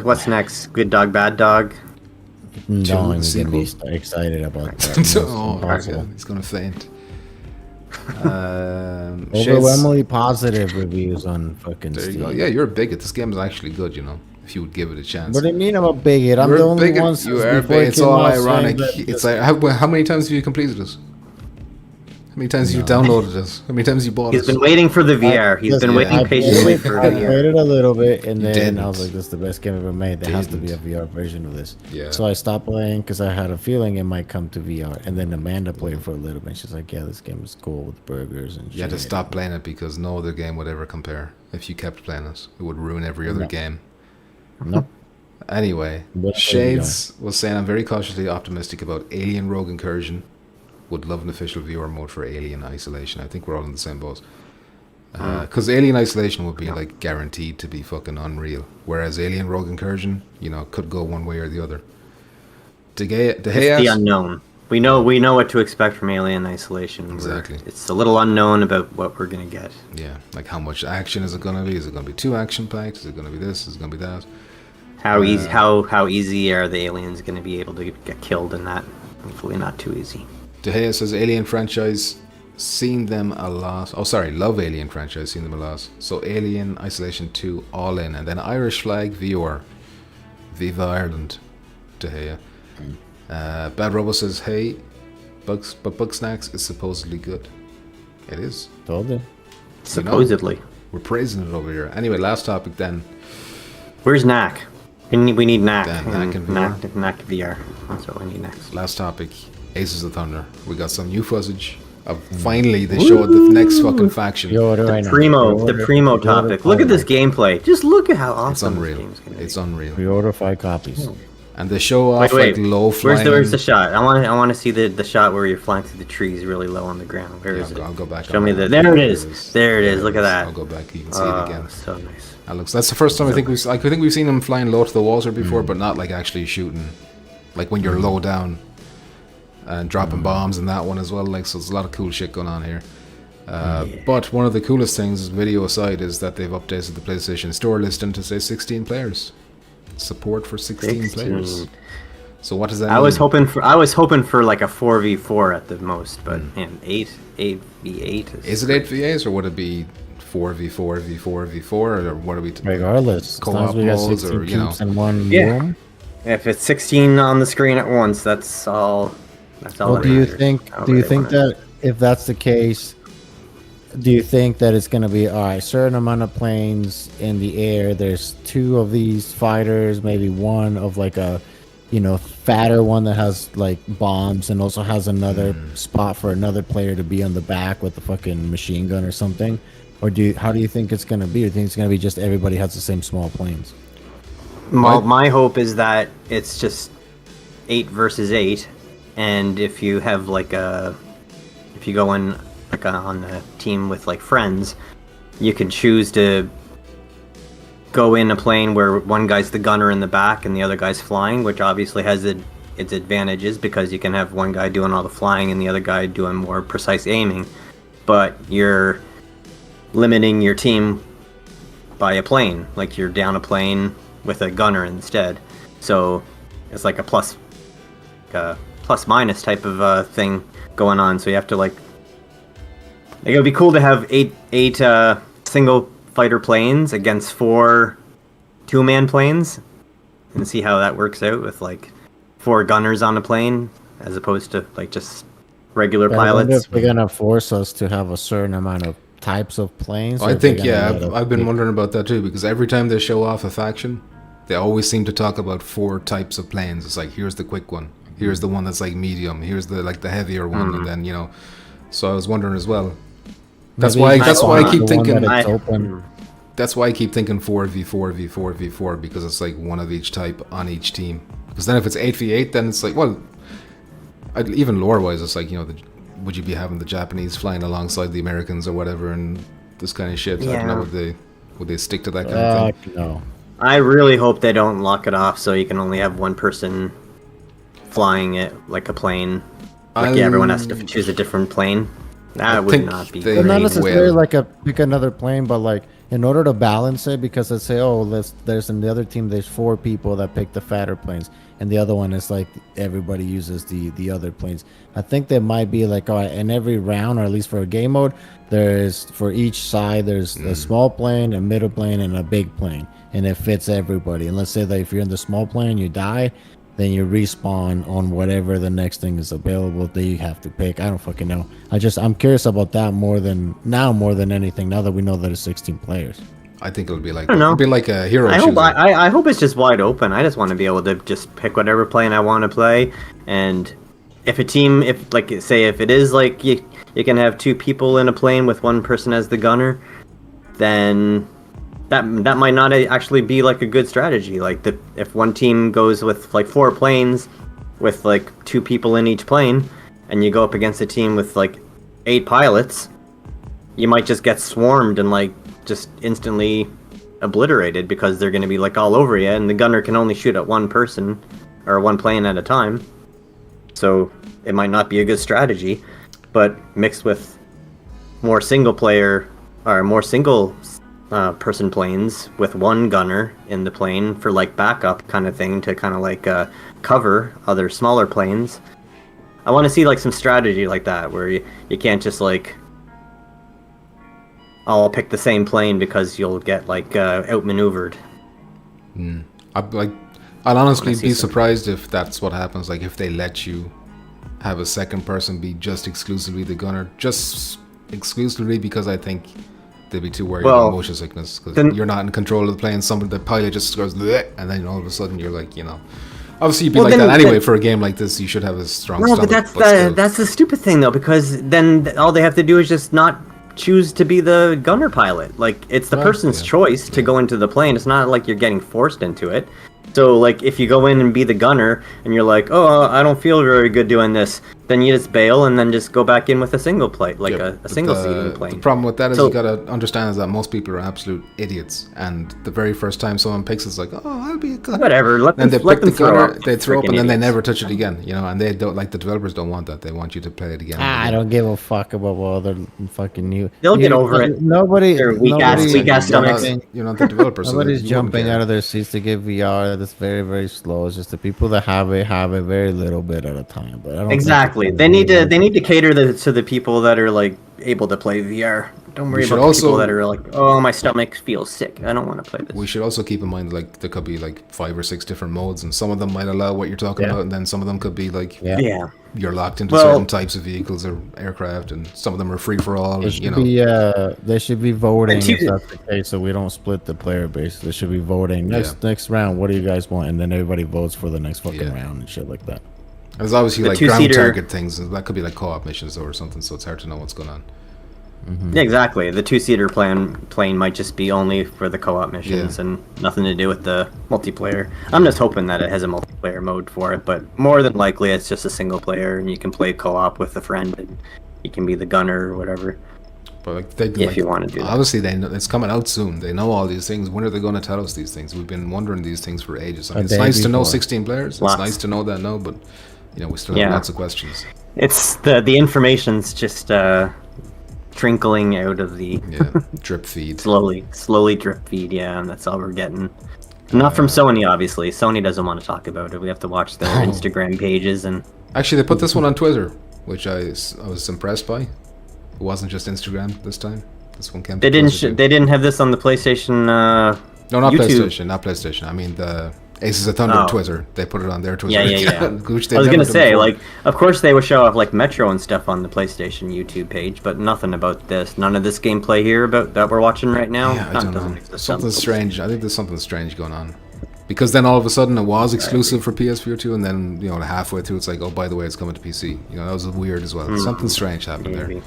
what's next? Good Dog, Bad Dog. No, I'm gonna be excited about that. Oh, God, he's gonna faint. Overwhelmingly positive reviews on fucking there Steam. You go. Yeah, you're a bigot. This game is actually good, you know. If you would give it a chance. What do you mean I'm a bigot? I'm the only one since before it's all ironic. It's like how many times have you completed this? How many times have you downloaded it? How many times you bought He's it? been waiting for the VR. He's been waiting patiently for I the VR. played it a little bit, and You then I was didn't. like, "This is the best game ever made. There has to be a Didn't. VR version of this." Yeah. So I stopped playing because I had a feeling it might come to VR. And then Amanda played for a little bit. She's like, "Yeah, this game is cool with burgers and." You had to shit." stop playing it because no other game would ever compare. If you kept playing it, it would ruin every other No. game. Nope. Anyway, But Shades was saying, I'm very cautiously optimistic about Alien Rogue Incursion. Would love an official VR mode for Alien Isolation. I think we're all in the same boat. Because Alien Isolation would be like guaranteed to be fucking unreal. Whereas Alien Rogue Incursion, you know, could go one way or the other. It's the unknown. We know what to expect from Alien Isolation. Exactly. It's a little unknown about what we're gonna get. Yeah, like how much action is it going to be? Is it going to be too action packed? Is it going to be this? Is it going to be that? How easy are the aliens gonna be able to get killed in that? Hopefully not too easy. De Gea says Alien franchise, seen them a lot. Oh, sorry, love Alien franchise, seen them a lot. So Alien Isolation 2 all in, and then Irish Flag VR, Viva Ireland, De Gea. Bad Robo says, hey, Bugsnax is supposedly good. It is. Told you. Supposedly. We're praising it over here. Anyway, last topic then. Where's Knack? We need Knack. Yeah, Knack and VR. Knack VR. That's what we need next. Last topic, Aces of Thunder. We got some new footage of finally they showed the next fucking faction. The primo topic. Look at this gameplay. Just look at how awesome It's this unreal. game's gonna be. It's unreal. Pre-order 5 copies. And they show off Wait. like low flying. Where's the shot? I want to see the shot where you're flying through the trees really low on the ground. Where is it? I'll go back. Show me the. There it is. There it is. Look at that. I'll go back. You can see it again. So nice. That's the first time I think we've seen them flying low to the water before, but not like actually shooting, like when you're low down and dropping bombs in that one as well. Like, so there's a lot of cool shit going on here. But one of the coolest things, video aside, is that they've updated the PlayStation Store listing to say 16 players. Support for 16 players. So what does that mean? I was hoping for like a 4v4 at the most, but man, 8v8 is it 8v8 or would it be 4v4 v4 v4 or what are we regardless, co-op we got modes 16 or you know in one Yeah. room. If it's 16 on the screen at once, that's all. Well, do you matters. think However they want it. that if that's the case, do you think that it's going to be all right? Certain amount of planes in the air. There's 2 of these fighters, maybe one of like a, fatter one that has like bombs and also has another spot for another player to be on the back with the fucking machine gun or something. Or how do you think it's going to be? Do you think it's going to be just everybody has the same small planes? Well, my hope is that it's just 8 versus 8, and if you have if you go in on a team with like friends, you can choose to go in a plane where one guy's the gunner in the back and the other guy's flying, which obviously has its advantages because you can have one guy doing all the flying and the other guy doing more precise aiming, but you're limiting your team by a plane, like you're down a plane with a gunner instead. So it's like a plus minus type of thing going on. So you have to like it would be cool to have eight single fighter planes against 4 2-man planes and see how that works out with like 4 gunners on a plane as opposed to like just regular I wonder pilots. if they're gonna force us to have a certain amount of types of planes. I think I've been wondering about that too, because every time they show off a faction, they always seem to talk about 4 types of planes. It's like, here's the quick one, here's the one that's like medium, here's the heavier one, and then so I was wondering as well. That's why I keep thinking that's why I keep thinking 4v4 v4 v4, because it's like one of each type on each team. Because then if it's 8v8, then it's like, well, even lore wise, it's like, would you be having the Japanese flying alongside the Americans or whatever and this kind of shit? Yeah. I don't know, would they stick to that kind of thing? No. I really hope they don't lock it off so you can only have one person flying it like a plane. Like everyone has to choose a different plane. That would not be they- But not great. necessarily like pick another plane, but like in order to balance it, because let's say, there's in the other team, there's 4 people that pick the fatter planes, and the other one is like everybody uses the other planes. I think there might be like, all right, in every round, or at least for a game mode, there's for each side there's a small plane, a middle plane, and a big plane, and it fits everybody. And let's say that if you're in the small plane, you die, then you respawn on whatever the next thing is available that you have to pick. I don't fucking know. I'm curious about that more than anything. Now that we know that it's 16 players. I think it'll be like I don't know. it'll be like a hero I shooter. hope I hope it's just wide open. I just want to be able to just pick whatever plane I want to play, and if it is like you can have 2 people in a plane with 1 person as the gunner, then that might not actually be like a good strategy. Like if one team goes with like 4 planes with like 2 people in each plane, and you go up against a team with like 8 pilots, you might just get swarmed and like just instantly obliterated because they're going to be like all over you, and the gunner can only shoot at 1 person or 1 plane at a time. So it might not be a good strategy, but mixed with more single player or more single person planes with 1 gunner in the plane for like backup kind of thing to kind of like cover other smaller planes. I want to see like some strategy like that where you can't just like all pick the same plane because you'll get like outmaneuvered. I'd honestly be surprised if that's what happens. Like if they let you have a second person be just exclusively the gunner, just exclusively, because I think they'd be too worried about motion sickness because you're not in control of the plane. The pilot just goes bleh, and then all of a sudden you're like, obviously you'd be like that anyway. For a game like this, you should have a strong stomach. But that's the stupid thing though, because then all they have to do is just not choose to be the gunner pilot. Like it's the person's choice to go into the plane. It's not like you're getting forced into it. So like if you go in and be the gunner and you're like, oh, I don't feel very good doing this, then you just bail and then just go back in with a single plate, like a single seating plane. The problem with that is you gotta understand is that most people are absolute idiots, and the very first time someone picks it's like, oh, I'll be a gunner. Whatever. They pick the gunner, they throw up, and then they never touch it again. And they don't, like, the developers don't want that. They want you to play it again. I don't give a fuck about what other fucking new. They'll get over it. Nobody. Weak ass stomachs. You're not the developers. Nobody's jumping out of their seats to get VR. That's very, very slow. It's just the people that have it very little bit at a time. But I don't exactly. They need to cater to the people that are like able to play VR. Don't worry about the people that are like, oh, my stomach feels sick. I don't want to play this. We should also keep in mind, like, there could be like 5 or 6 different modes, and some of them might allow what you're talking about, and then some of them could be like, you're locked into certain types of vehicles or aircraft, and some of them are free for all. There should be voting if that's the case, so we don't split the player base. There should be voting. Next round, what do you guys want? And then everybody votes for the next fucking round and shit like that. There's obviously like ground target things. That could be like co-op missions or something, so it's hard to know what's going on. Yeah, exactly. The 2-seater plane might just be only for the co-op missions and nothing to do with the multiplayer. I'm just hoping that it has a multiplayer mode for it, but more than likely it's just a single player and you can play co-op with a friend and you can be the gunner or whatever. But if you want to do that. Obviously, they know it's coming out soon. They know all these things. When are they going to tell us these things? We've been wondering these things for ages. I mean, it's nice to know 16 players. It's nice to know that now, but we still have lots of questions. It's the information's just trickling out of the drip feed. slowly drip feed. Yeah, and that's all we're getting. Not from Sony, obviously. Sony doesn't want to talk about it. We have to watch their Instagram pages and. Actually, they put this one on Twitter, which I was impressed by. It wasn't just Instagram this time. This one came. They didn't have this on the PlayStation. No, not YouTube. PlayStation. I mean the Aces of Thunder Twitter. They put it on their Twitter. Yeah. Which I was gonna say, before. Like, of course they would show off like Metro and stuff on the PlayStation YouTube page, but nothing about this. None of this gameplay here that we're watching right now. Yeah, I don't know. Something strange. I think there's something strange going on. Because then all of a sudden it was exclusive for PSVR 2, and then halfway through it's like, oh, by the way, it's coming to PC. That was weird as well. Something strange happened there.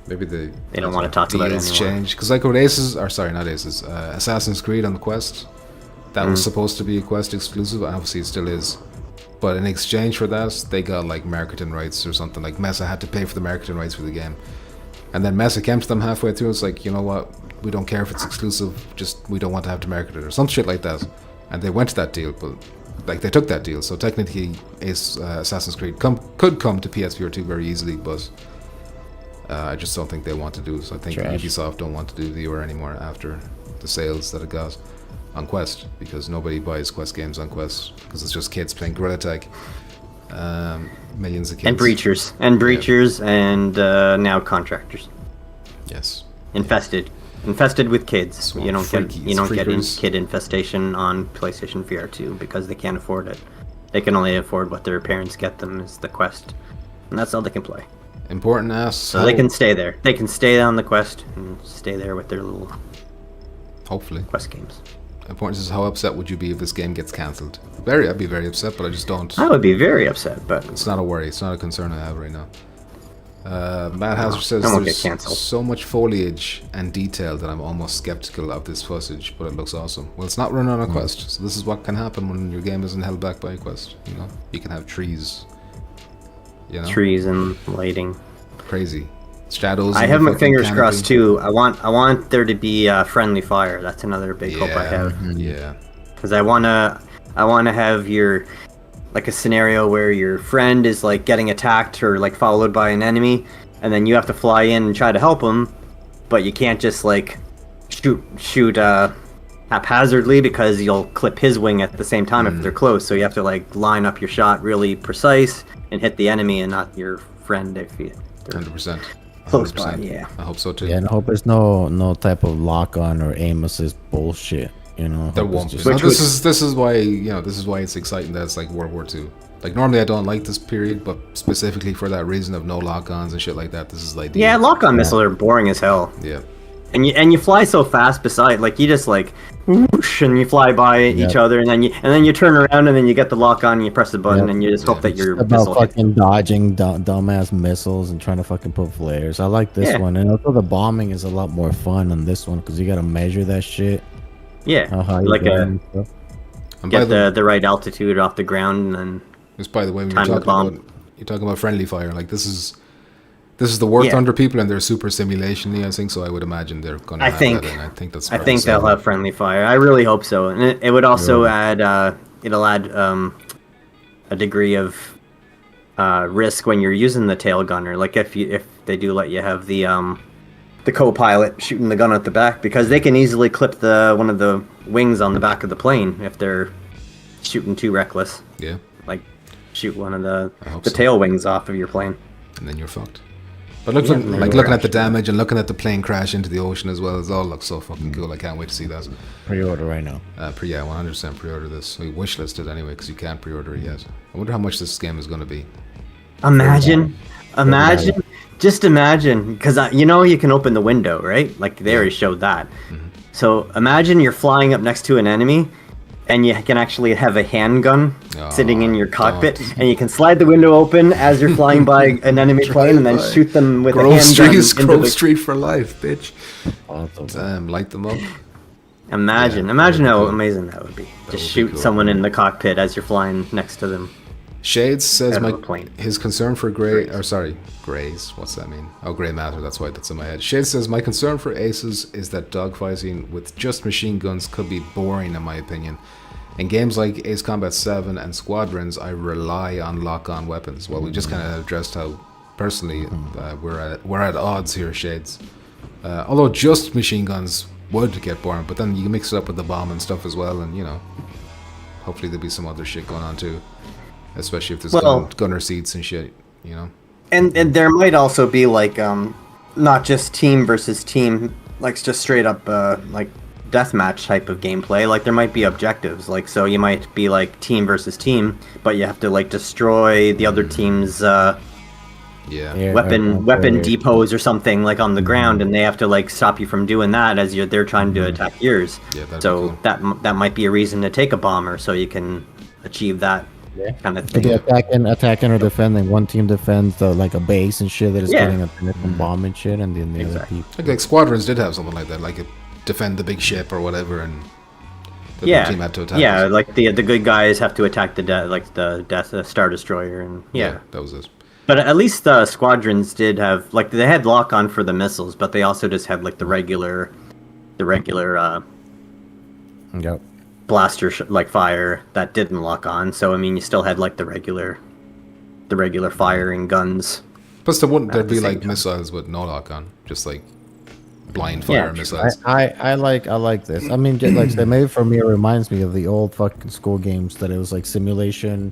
Maybe they don't want to talk about it anymore. Change because like with Assassin's Creed on the Quest, that was supposed to be a Quest exclusive. Obviously, it still is. But in exchange for that, they got like marketing rights or something. Like Mesa had to pay for the marketing rights for the game, and then Mesa came to them halfway through. It's like, you know what? We don't care if it's exclusive. Just we don't want to have to market it or some shit like that. And they went to that deal, but like they took that deal. So technically, Assassin's Creed could come to PSVR 2 very easily, but. I just don't think they want to do this. I think Ubisoft don't want to do VR anymore after the sales that it got on Quest, because nobody buys Quest games on Quest because it's just kids playing Gorilla Tag. Millions of kids. And breachers, and now contractors. Yes. Infested with kids. You don't get kid infestation on PlayStation VR 2 because they can't afford it. they can only afford what their parents get them is the quest, and that's all they can play. Important asks. So they can stay there. They can stay on the quest and stay there with their little Hopefully. quest games. Important is how upset would you be if this game gets cancelled? I'd be very upset, but I just don't. I would be very upset, but It's not a worry. It's not a concern I have right now. Matt Hauser says I won't get there's cancelled. so much foliage and detail that I'm almost skeptical of this footage, but it looks awesome. Well, it's not run on a quest, so this is what can happen when your game isn't held back by a quest. You know, you can have trees. You know, trees and lighting. crazy shadows. I in have the my fucking fingers canopy. crossed too. I want there to be friendly fire. That's another big hope I have. Yeah. Because I wanna have your like a scenario where your friend is like getting attacked or like followed by an enemy, and then you have to fly in and try to help him, but you can't just like shoot haphazardly because you'll clip his wing at the same time if they're close. So you have to like line up your shot really precise and hit the enemy and not your friend if they're 100%. close by. 100%. Yeah. I hope so too. Yeah, and I hope there's no type of lock on or aim assist bullshit. You know, There Hope it's won't be. just- No, this is why it's exciting that it's like World War II. Like normally I don't like this period, but specifically for that reason of no lock-ons and shit like that, this is like Yeah, lock-on missiles are boring as hell. yeah. And you fly so fast beside, like you just like whoosh and you fly by each other, and then you turn around and then you get the lock on and you press the button and you just hope that your about missile hits. fucking dodging dumbass missiles and trying to fucking put flares. I like this Yeah. one, and also the bombing is a lot more fun on this one because you gotta measure that shit. Yeah, How high like you going and stuff. And by get the right altitude off the ground, and then just by the way, when time you're to talking bomb. about friendly fire, like this is the War Yeah. Thunder people and they're super simulation-y, I think, so I would imagine they're gonna have that, and I think that's I think they'll have friendly fire. I really hope so, and it would also add a degree of risk when you're using the tail gunner. Like if they do let you have the co-pilot shooting the gun at the back, because they can easily clip one of the wings on the back of the plane if they're shooting too reckless. Yeah, Like shoot one of the hope so. tail wings off of your plane. and then you're fucked. But looking at the damage and looking at the plane crash into the ocean as well, it all looks so fucking cool. I can't wait to see that. Pre-order right now. 100% pre-order this. We wishlist it anyway because you can't pre-order it yet. I wonder how much this game is going to be. Imagine, just imagine, because you can open the window, right? Like they already showed that. So imagine you're flying up next to an enemy, and you can actually have a handgun sitting in your cockpit, and you can slide the window open as you're flying by an enemy plane, and then shoot them with a handgun. Grove Street for life, bitch. Awesome. Damn, light them up. Imagine how amazing that would be. Just shoot cool. someone in the cockpit as you're flying next to them. Shades says Out of a plane. his concern for Greys. What's that mean? Oh, Grey Matter. That's why that's in my head. Shades says my concern for Aces is that dogfighting with just machine guns could be boring, in my opinion. In games like Ace Combat 7 and Squadrons, I rely on lock-on weapons. Well, we just kind of addressed how personally we're at odds here, Shades. Although just machine guns would get boring, but then you mix it up with the bomb and stuff as well, and hopefully there'll be some other shit going on too. Especially if there's gunner seats and shit, And there might also be like not just team versus team, like just straight up like deathmatch type of gameplay. Like there might be objectives, like so you might be like team versus team, but you have to like destroy the other team's weapon depots or something like on the ground, and they have to like stop you from doing that as they're trying to attack yours. Yeah, that'd so be cool. that might be a reason to take a bomber, so you can achieve that kind of thing. Maybe attacking or defending. One team defends like a base and shit that is getting a bomb and shit, and then the other people. Like Squadrons did have something like that, like defend the big ship or whatever, and the other team had to attack. Yeah, like the good guys have to attack the Star Destroyer, and that was it. But at least the Squadrons did have like they had lock on for the missiles, but they also just had like the regular Yep. blaster like fire that didn't lock on. So I mean, you still had like the regular firing guns. Plus, there'd the be same like time. missiles with no lock on, just like blind fire missiles. I like this. I mean, like I said, maybe for me it reminds me of the old fucking school games that it was like simulation,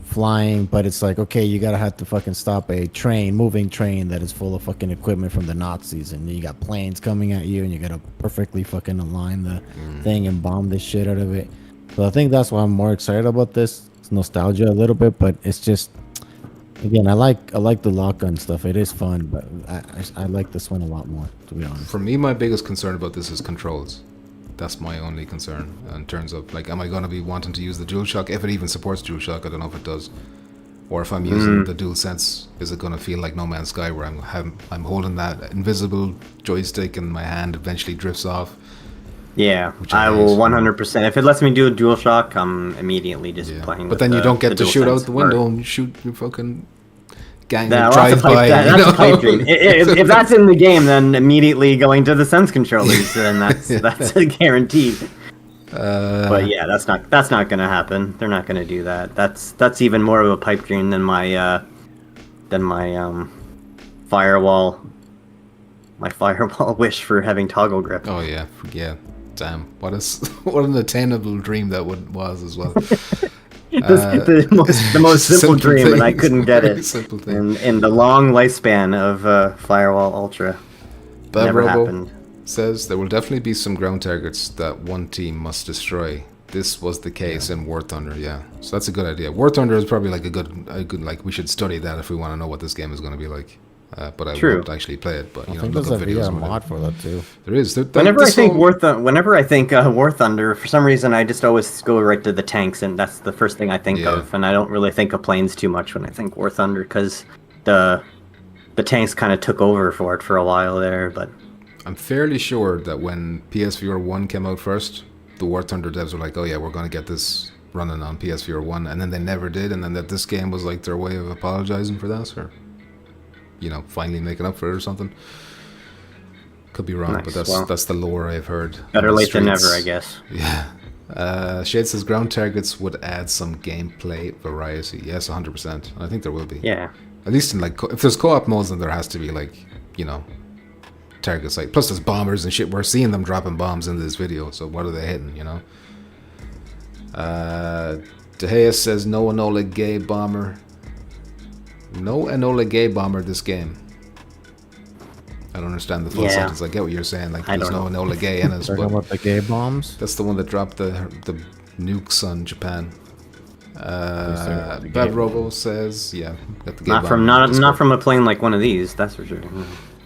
flying, but it's like, okay, you gotta have to fucking stop a moving train that is full of fucking equipment from the Nazis, and you got planes coming at you, and you gotta perfectly fucking align the thing and bomb the shit out of it. So I think that's why I'm more excited about this. It's nostalgia a little bit, but it's just, again, I like the lock-on stuff. It is fun, but I like this one a lot more, to be honest. For me, my biggest concern about this is controls. That's my only concern in terms of, like, am I going to be wanting to use the DualShock? If it even supports DualShock, I don't know if it does. Or if I'm using the DualSense, is it going to feel like No Man's Sky, where I'm holding that invisible joystick and my hand eventually drifts off? Yeah, Which I I will hate. 100%. If it lets me do a DualShock, I'm immediately just Yeah. playing. But with then you don't get to shoot out DualSense. the window and shoot your fucking gang Nah, that well, drive by. that's a pipe dream. If that's in the game, then immediately going to the Sense controllers, then that's a guarantee. But yeah, that's not gonna happen. They're not gonna do that. That's even more of a pipe dream than my firewall. My firewall wish for having toggle grip. Oh yeah. Damn, what an attainable dream that was as well. The most simple dream, and I thing. couldn't get Very it. simple thing. In the long lifespan of Firewall Ultra, Bad never Robo happened. says there will definitely be some ground targets that one team must destroy. This was the case in War Thunder, yeah. So that's a good idea. War Thunder is probably like a good like, we should study that if we want to know what this game is going to be like. But I won't actually play it. But I you know, think look there's up a videos VR on it. mod for that too. There is. Whenever I think War Thunder, for some reason I just always go right to the tanks, and that's the first thing I think Yeah. of. And I don't really think of planes too much when I think War Thunder, because the tanks kind of took over for it for a while there. But I'm fairly sure that when PSVR 1 came out first, the War Thunder devs were like, oh yeah, we're going to get this running on PSVR 1, and then they never did, and then that this game was like their way of apologizing for that, or, you know, finally making up for it or something. Could be wrong, Nice, but well, that's the lore I've heard. better on the late than never, streets. I guess. Yeah. Shade says ground targets would add some gameplay variety. Yes, 100%. And I think there will be. Yeah. At least in like, if there's co-op modes, then there has to be like, you know, targets. Like, plus there's bombers and shit. We're seeing them dropping bombs in this video. So what are they hitting? You know. De Gea says no Enola Gay bomber. No Enola Gay bomber this game. I don't understand the full Yeah. sentence. I get what you're saying. Like, I there's no don't Enola Gay in it. Talking But about the gay bombs. that's the one that dropped the nukes on Japan. Bad Robo says, yeah, got the gay Not from bomber. not from a plane like one of these, that's for sure.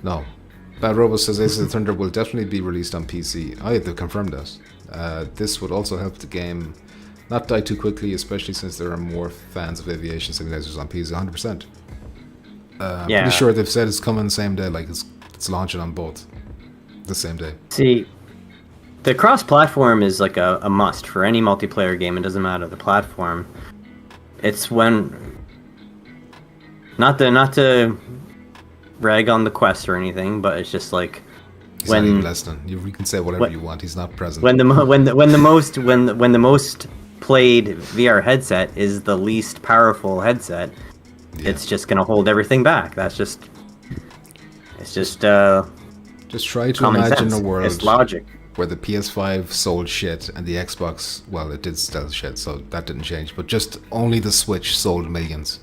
No. Bad Robo says Ace of the Thunder will definitely be released on PC. Oh, yeah, they've confirmed that. This would also help the game not die too quickly, especially since there are more fans of aviation simulators on PC. 100%. I'm Yeah. pretty sure they've said it's coming the same day, like it's launching on both the same day. See, the cross-platform is like a must for any multiplayer game. It doesn't matter the platform. It's when not to rag on the Quest or anything, but it's just like He's not even when listening. You can say whatever you want. He's not present. when the most played VR headset is the least powerful headset, Yeah. it's just gonna hold everything back. It's just Just try to common imagine sense. a world It's logic. where the PS5 sold shit and the Xbox, well, it did sell shit, so that didn't change. But just only the Switch sold millions.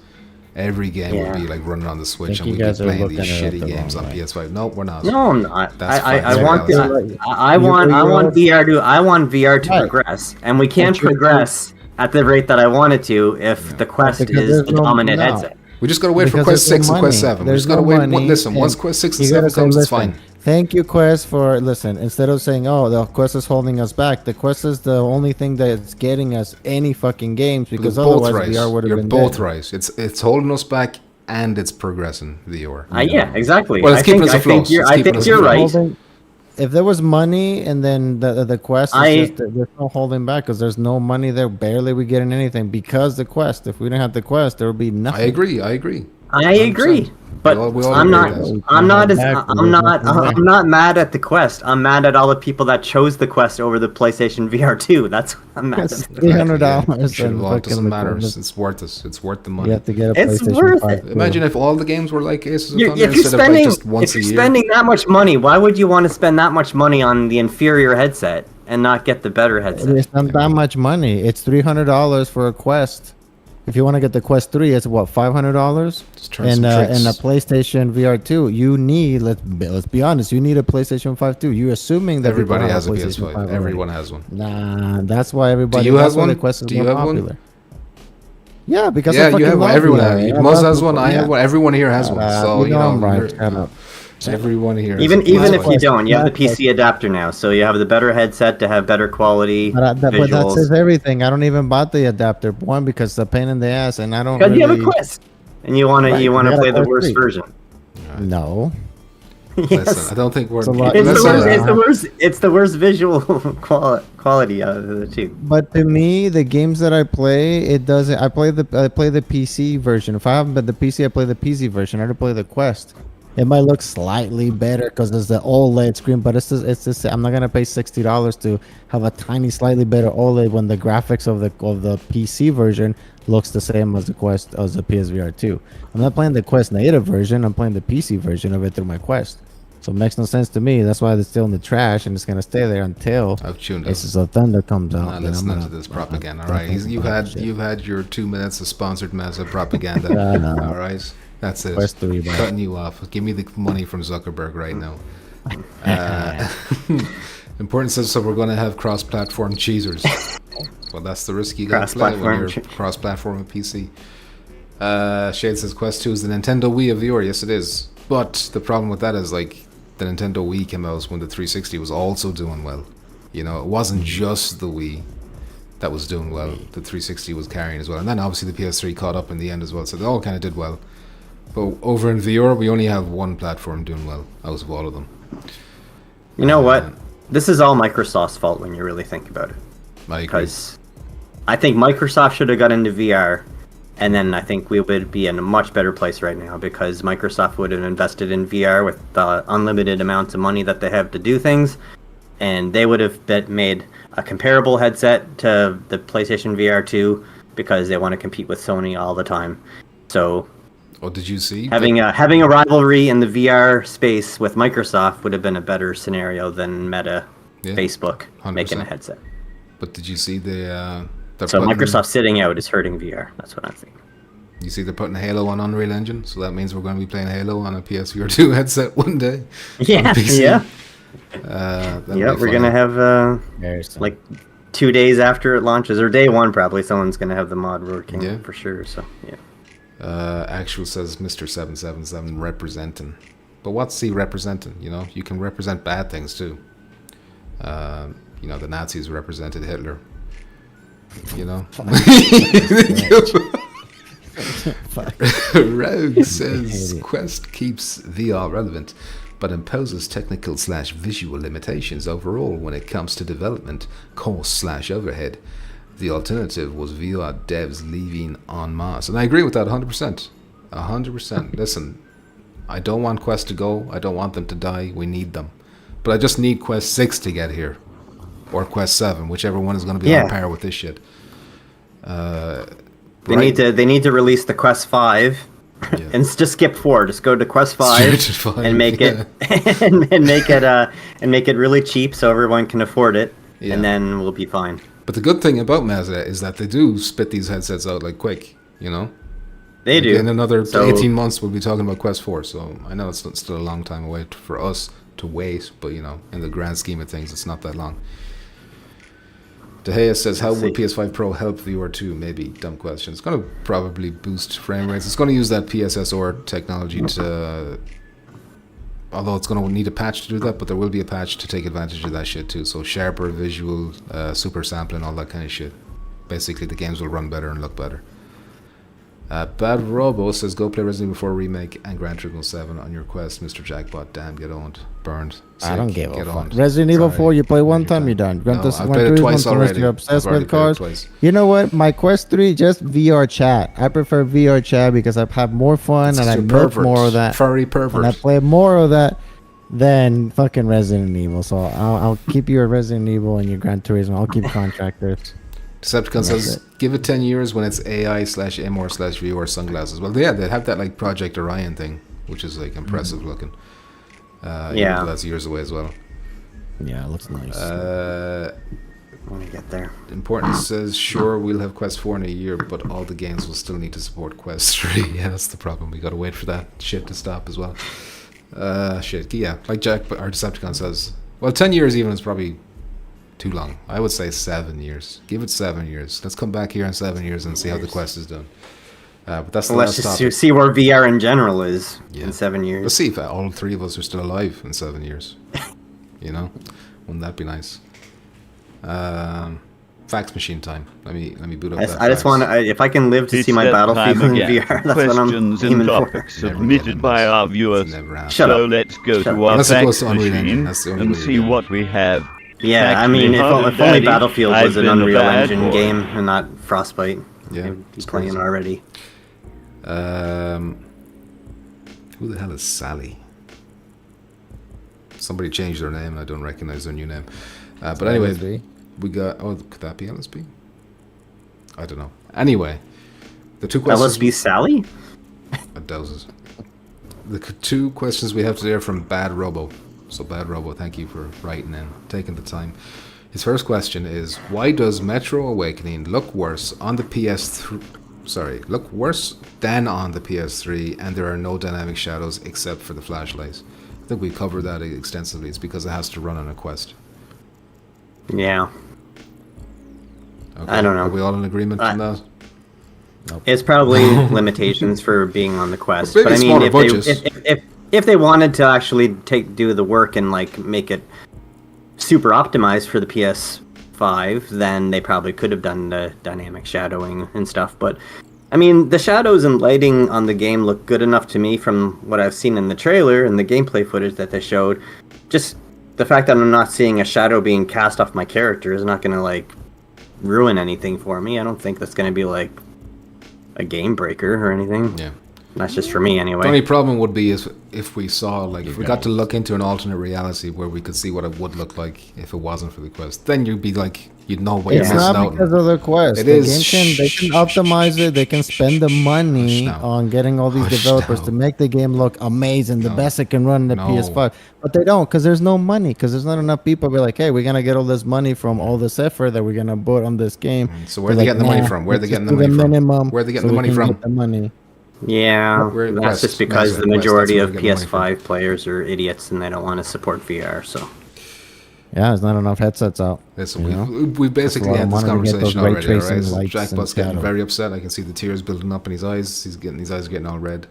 Every game would be like running on the Switch, Think and you we'd be guys are playing looking these at it shitty the games wrong on way. PS5. No, we're not. No, I'm not. That's I fine. want Reality. I want VR to Right. progress, and we can't But you- progress at the rate that I want it to if the Quest Because is there's the no- dominant no. headset. We just gotta wait for Because Quest there's 6 no and Quest money. 7. We There's just gotta no wait. money, Listen, once and Quest 6 and you 7 gotta say, comes, it's listen, fine. Thank you, Quest, for listen. Instead of saying, "Oh, the Quest is holding us back," the Quest is the only thing that's getting us any fucking games, because You're both otherwise right. VR would have You're been both dead. right. It's holding us back and it's progressing, VR. Yeah, exactly. Well, it's I keeping think us afloat. It's I keeping think us you're afloat. right. If there was money and then the Quest, is I- just, there's no holding back because there's no money there. Barely we getting anything because the Quest. If we didn't have the Quest, there would be nothing. I agree. I agree. But We all I'm agree not. with that. I'm not as. Back, I'm not. back. I'm not mad at the Quest. I'm mad at all the people that chose the Quest over the PlayStation VR 2. That's what I'm mad It's at. $300. Sure, and well, it doesn't fucking matter. the- It's worth it. It's worth the You money. have to get a It's PlayStation worth 5 it. too. Imagine if all the games were like Aces of If Thunder you're instead of like spending, just once if a you're year. spending that much money, why would you want to spend that much money on the inferior headset and not get the better headset? It's not that much money. It's $300 for a Quest. If you want to get the Quest 3, it's what, $500? Just turn some tricks. And a PlayStation VR 2, you need, let's be honest, you need a PlayStation 5 too. You're assuming that Everybody people has a have PS5. already. Everyone has one. Nah, that's why everybody. Do you have that's why one? The Quest is Do you more have one? popular. Yeah, because Yeah, I you fucking have one. love Everyone VR. has. Yeah, Muzz I has love one. I yeah. have one. Everyone here has one. So you know I'm right. you're- Shut up. everyone here. has Even a if PS5. you don't, you have the Not PC adapter now, so you have the better headset to have better quality But that visuals. says everything. I don't even buy the adapter. One, because it's a pain in the ass, and I don't Because really. you have a Quest, and you want Right, to you got a play the Quest worst 3. version. No. Listen, I don't think we're. It's a lot- It's the Listen, worst. It's the worst. It's the worst visual quality out of the two. But to me, the games that I play, it doesn't. I play the PC version. If I haven't been the PC, I play the PC version. I don't play the Quest. It might look slightly better because there's the OLED screen, but it's just I'm not gonna pay $60 to have a tiny, slightly better OLED when the graphics of the PC version looks the same as the Quest as the PSVR 2. I'm not playing the Quest native version. I'm playing the PC version of it through my Quest. So it makes no sense to me. That's why it's still in the trash and it's gonna stay there until I've tuned out. Aces of Thunder comes out. Not Then I'm listening gonna- to this propaganda. All I'm right, definitely you've gonna had shit. you've had your 2 minutes of sponsored massive propaganda. Yeah, I know. All right, that's it. Quest 3, bro. Cutting you off. Give me the money from Zuckerberg right now. Important says so. We're going to have cross-platform cheesers. Well, that's the risk you got to play when you're cross-platform with PC. Shade says Quest 2 is the Nintendo Wii of VR. Yes, it is. But the problem with that is like the Nintendo Wii came out when the 360 was also doing well. You know, it wasn't just the Wii that was doing well. The 360 was carrying as well, and then obviously the PS3 caught up in the end as well. So they all kind of did well. But over in VR, we only have one platform doing well out of all of them. You know what? This is all Microsoft's fault when you really think about it. I agree. Because I think Microsoft should have got into VR, and then I think we would be in a much better place right now because Microsoft would have invested in VR with the unlimited amounts of money that they have to do things, and they would have made a comparable headset to the PlayStation VR 2 because they want to compete with Sony all the time. So Oh, did you see? having a rivalry in the VR space with Microsoft would have been a better scenario than Meta, Yeah, Facebook 100%. making a headset. But did you see the? They're So putting- Microsoft sitting out is hurting VR. That's what I'm thinking. You see, they're putting Halo on Unreal Engine, so that means we're going to be playing Halo on a PSVR 2 headset one day. Yeah, on PC. yeah, That'll yeah. be We're funny. gonna have Very soon. like 2 days after it launches, or day one probably. Someone's gonna have the mod working Yeah. for sure. So yeah. Actual says Mr. 777 representing. But what's he representing? You know, you can represent bad things too. You know, the Nazis represented Hitler. You know? Rogue says Quest keeps VR relevant, but imposes technical/visual limitations overall when it comes to development, cost/overhead. The alternative was VR devs leaving en masse. And I agree with that 100%. 100%. Listen, I don't want Quest to go. I don't want them to die. We need them. But I just need Quest 6 to get here. Or Quest 7, whichever one is going to be on par with this shit. They need to release the Quest 5 Yeah. and just skip 4. Just go to Quest 5 Straight to 5, and make it and make it really cheap so everyone can afford it, Yeah. and then we'll be fine. But the good thing about Mazda is that they do spit these headsets out like quick, you know? They do. In another So- 18 months, we'll be talking about Quest 4. So I know it's still a long time away for us to wait, but you know, in the grand scheme of things, it's not that long. De Gea says, how will PS5 Pro help VR 2? Maybe. Dumb question. It's going to probably boost frame rates. It's going to use that PSSR technology to... Although it's going to need a patch to do that, but there will be a patch to take advantage of that shit too. So sharper visual, super sampling, all that kind of shit. Basically, the games will run better and look better. Bad Robo says, go play Resident Evil 4 Remake and Gran Turismo 7 on your Quest, Mr. Jackpot. Damn, get owned. Burned. I don't Sick, give a get fuck. owned. Resident Evil Sorry. 4, you play one Your time, you're done. Gran No, Turismo I've played it twice unless already. you're I've obsessed already with played it cars. twice. You know what? My Quest 3, just VR chat. I prefer VR chat because I have more fun and I You're milk pervert. more of that. Furry And I pervert. play more of that than fucking Resident Evil. So I'll keep your Resident Evil and your Gran Turismo. I'll keep contractors. Decepticon says, it. give it 10 years when it's AI/MR/VR sunglasses. Well, yeah, they have that like Project Orion thing, which is like impressive looking. Even Yeah. though that's years away as well. Yeah, it looks nice. when we get there. Important says, sure, we'll have Quest 4 in a year, but all the games will still need to support Quest 3. Yeah, that's the problem. We gotta wait for that shit to stop as well. Shit, yeah. Like Jack, our Decepticon says, well, 10 years even is probably too long. I would say 7 years. Give it 7 years. Let's come back here in 7 years and see how the Quest is done. But that's the Let's last just topic. see where VR in general is in 7 years. Let's see if all three of us are still alive in 7 years. You know? Wouldn't that be nice? Fax machine time. Let me boot up that I just want to, if I can live to see my Battlefield in VR, that's what I'm Questions aiming and for. topics submitted by our viewers. Never happened. Shut So up. let's go Shut to up. our Unless it goes fax to Unreal Engine, machine that's the only and way to see do it. what we have. Yeah, I mean, if only Daddy, Battlefield I've was an been a Unreal bad Engine boy. game and not Frostbite. Yeah, I'd be it's playing crazy. already. Who the hell is Sally? Somebody changed their name and I don't recognize their new name. But anyway, LSB? we got... Oh, could that be LSB? I don't know. Anyway, the two questions... LSB Sally? I doubt it. The two questions we have today are from Bad Robo. So Bad Robo, thank you for writing in, taking the time. His first question is, why does Metro Awakening look worse on the PS3... Sorry, look worse than on the PS3, and there are no dynamic shadows except for the flashlight? I think we covered that extensively. It's because it has to run on a Quest. Yeah. Okay. I don't know. Are we all in agreement on that? It's probably limitations for being on the Quest. Maybe But I mean, smaller if budgets. if they wanted to actually do the work and like make it super optimized for the PS5, then they probably could have done the dynamic shadowing and stuff. But I mean, the shadows and lighting on the game look good enough to me from what I've seen in the trailer and the gameplay footage that they showed. Just the fact that I'm not seeing a shadow being cast off my character is not going to like ruin anything for me. I don't think that's going to be like a game breaker or anything. Yeah. That's just for me anyway. The only problem would be is if we saw, like, if we got to look into an alternate reality where we could see what it would look like if it wasn't for the Quest, then you'd be like, you'd know what you're It's missing not out because on. of the Quest. It The is. game they can optimize it. They can spend the money Hush now. on getting all these Hush developers now. to make the game look amazing, the best it can run in the No. PS5. But they don't, because there's no money, because there's not enough people. Be like, hey, we're gonna get all this money from all this effort that we're gonna put on this game. So where are they getting the money from? Where are they getting the money from? Where are they getting the money from? The money. Yeah, We're that's Quest. just because That's the Quest. majority That's of where we get the money PS5 players are idiots and they don't want to support VR. So Yeah, there's not enough headsets out. Listen, you know? we basically That's a had lot this of money to get those conversation ray already, tracing alright? lights Jack and Butt's getting shadow. very upset. I can see the tears building up in his eyes. His eyes are getting all red.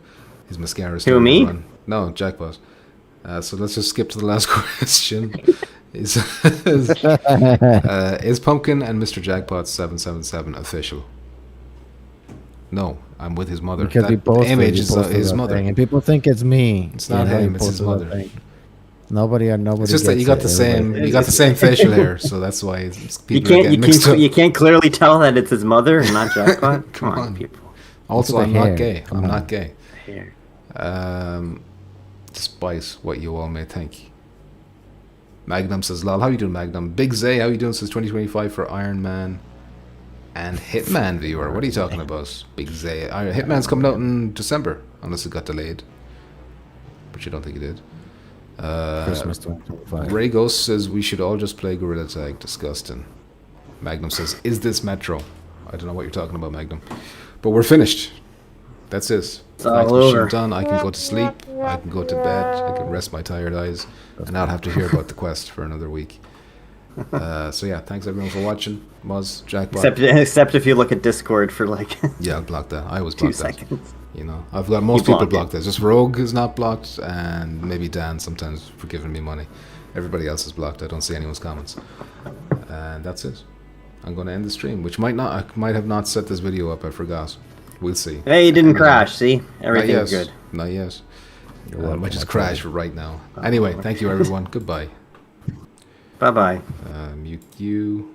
His mascara. Who, me? No, Jack Butt. So let's just skip to the last question. Is Pumpkin and Mr. Jackpot 777 official? No, I'm with his mother. Because That he posted, image is his that mother. thing, and people think it's me. It's not Yeah, him, he it's his posted that mother. thing. Nobody. It's just that you got gets the it, same. everybody. You got the same facial hair, so that's why people are getting mixed up. you can't clearly tell that it's his mother and not Jackpot. Come on. people. Also, Look at I'm the not hair. gay. Come I'm on. not gay. Here. Despite what you all may think. Magnum says, lol, how you doing, Magnum? Big Zay, how you doing since 2025 for Iron Man and Hitman viewer? What are you talking about, Big Zay? Hitman's coming out in December, unless it got delayed. But you don't think it did. Christmas 2025. Ray Ghost says, we should all just play Gorilla Tag. Disgusting. Magnum says, is this Metro? I don't know what you're talking about, Magnum. But we're finished. That's it. It's all over. Done. I can go to sleep. I can go to bed. I can rest my tired eyes, and not have to hear about the Quest for another week. So yeah, thanks everyone for watching. Muzz, Jackpot. Except if you look at Discord for like Yeah, I'll block that. I always 2 block that. seconds. You know, I've got most You people block it. blocked. There's just Rogue is not blocked, and maybe Dan sometimes for giving me money. Everybody else is blocked. I don't see anyone's comments, and that's it. I'm going to end the stream, which I might have not set this video up. I forgot. We'll see. Hey, you didn't crash. See, everything's Not yet. good. Not yet. welcome, Might just my crash right now. Anyway, thank you everyone. Goodbye. Bye bye. Mute you.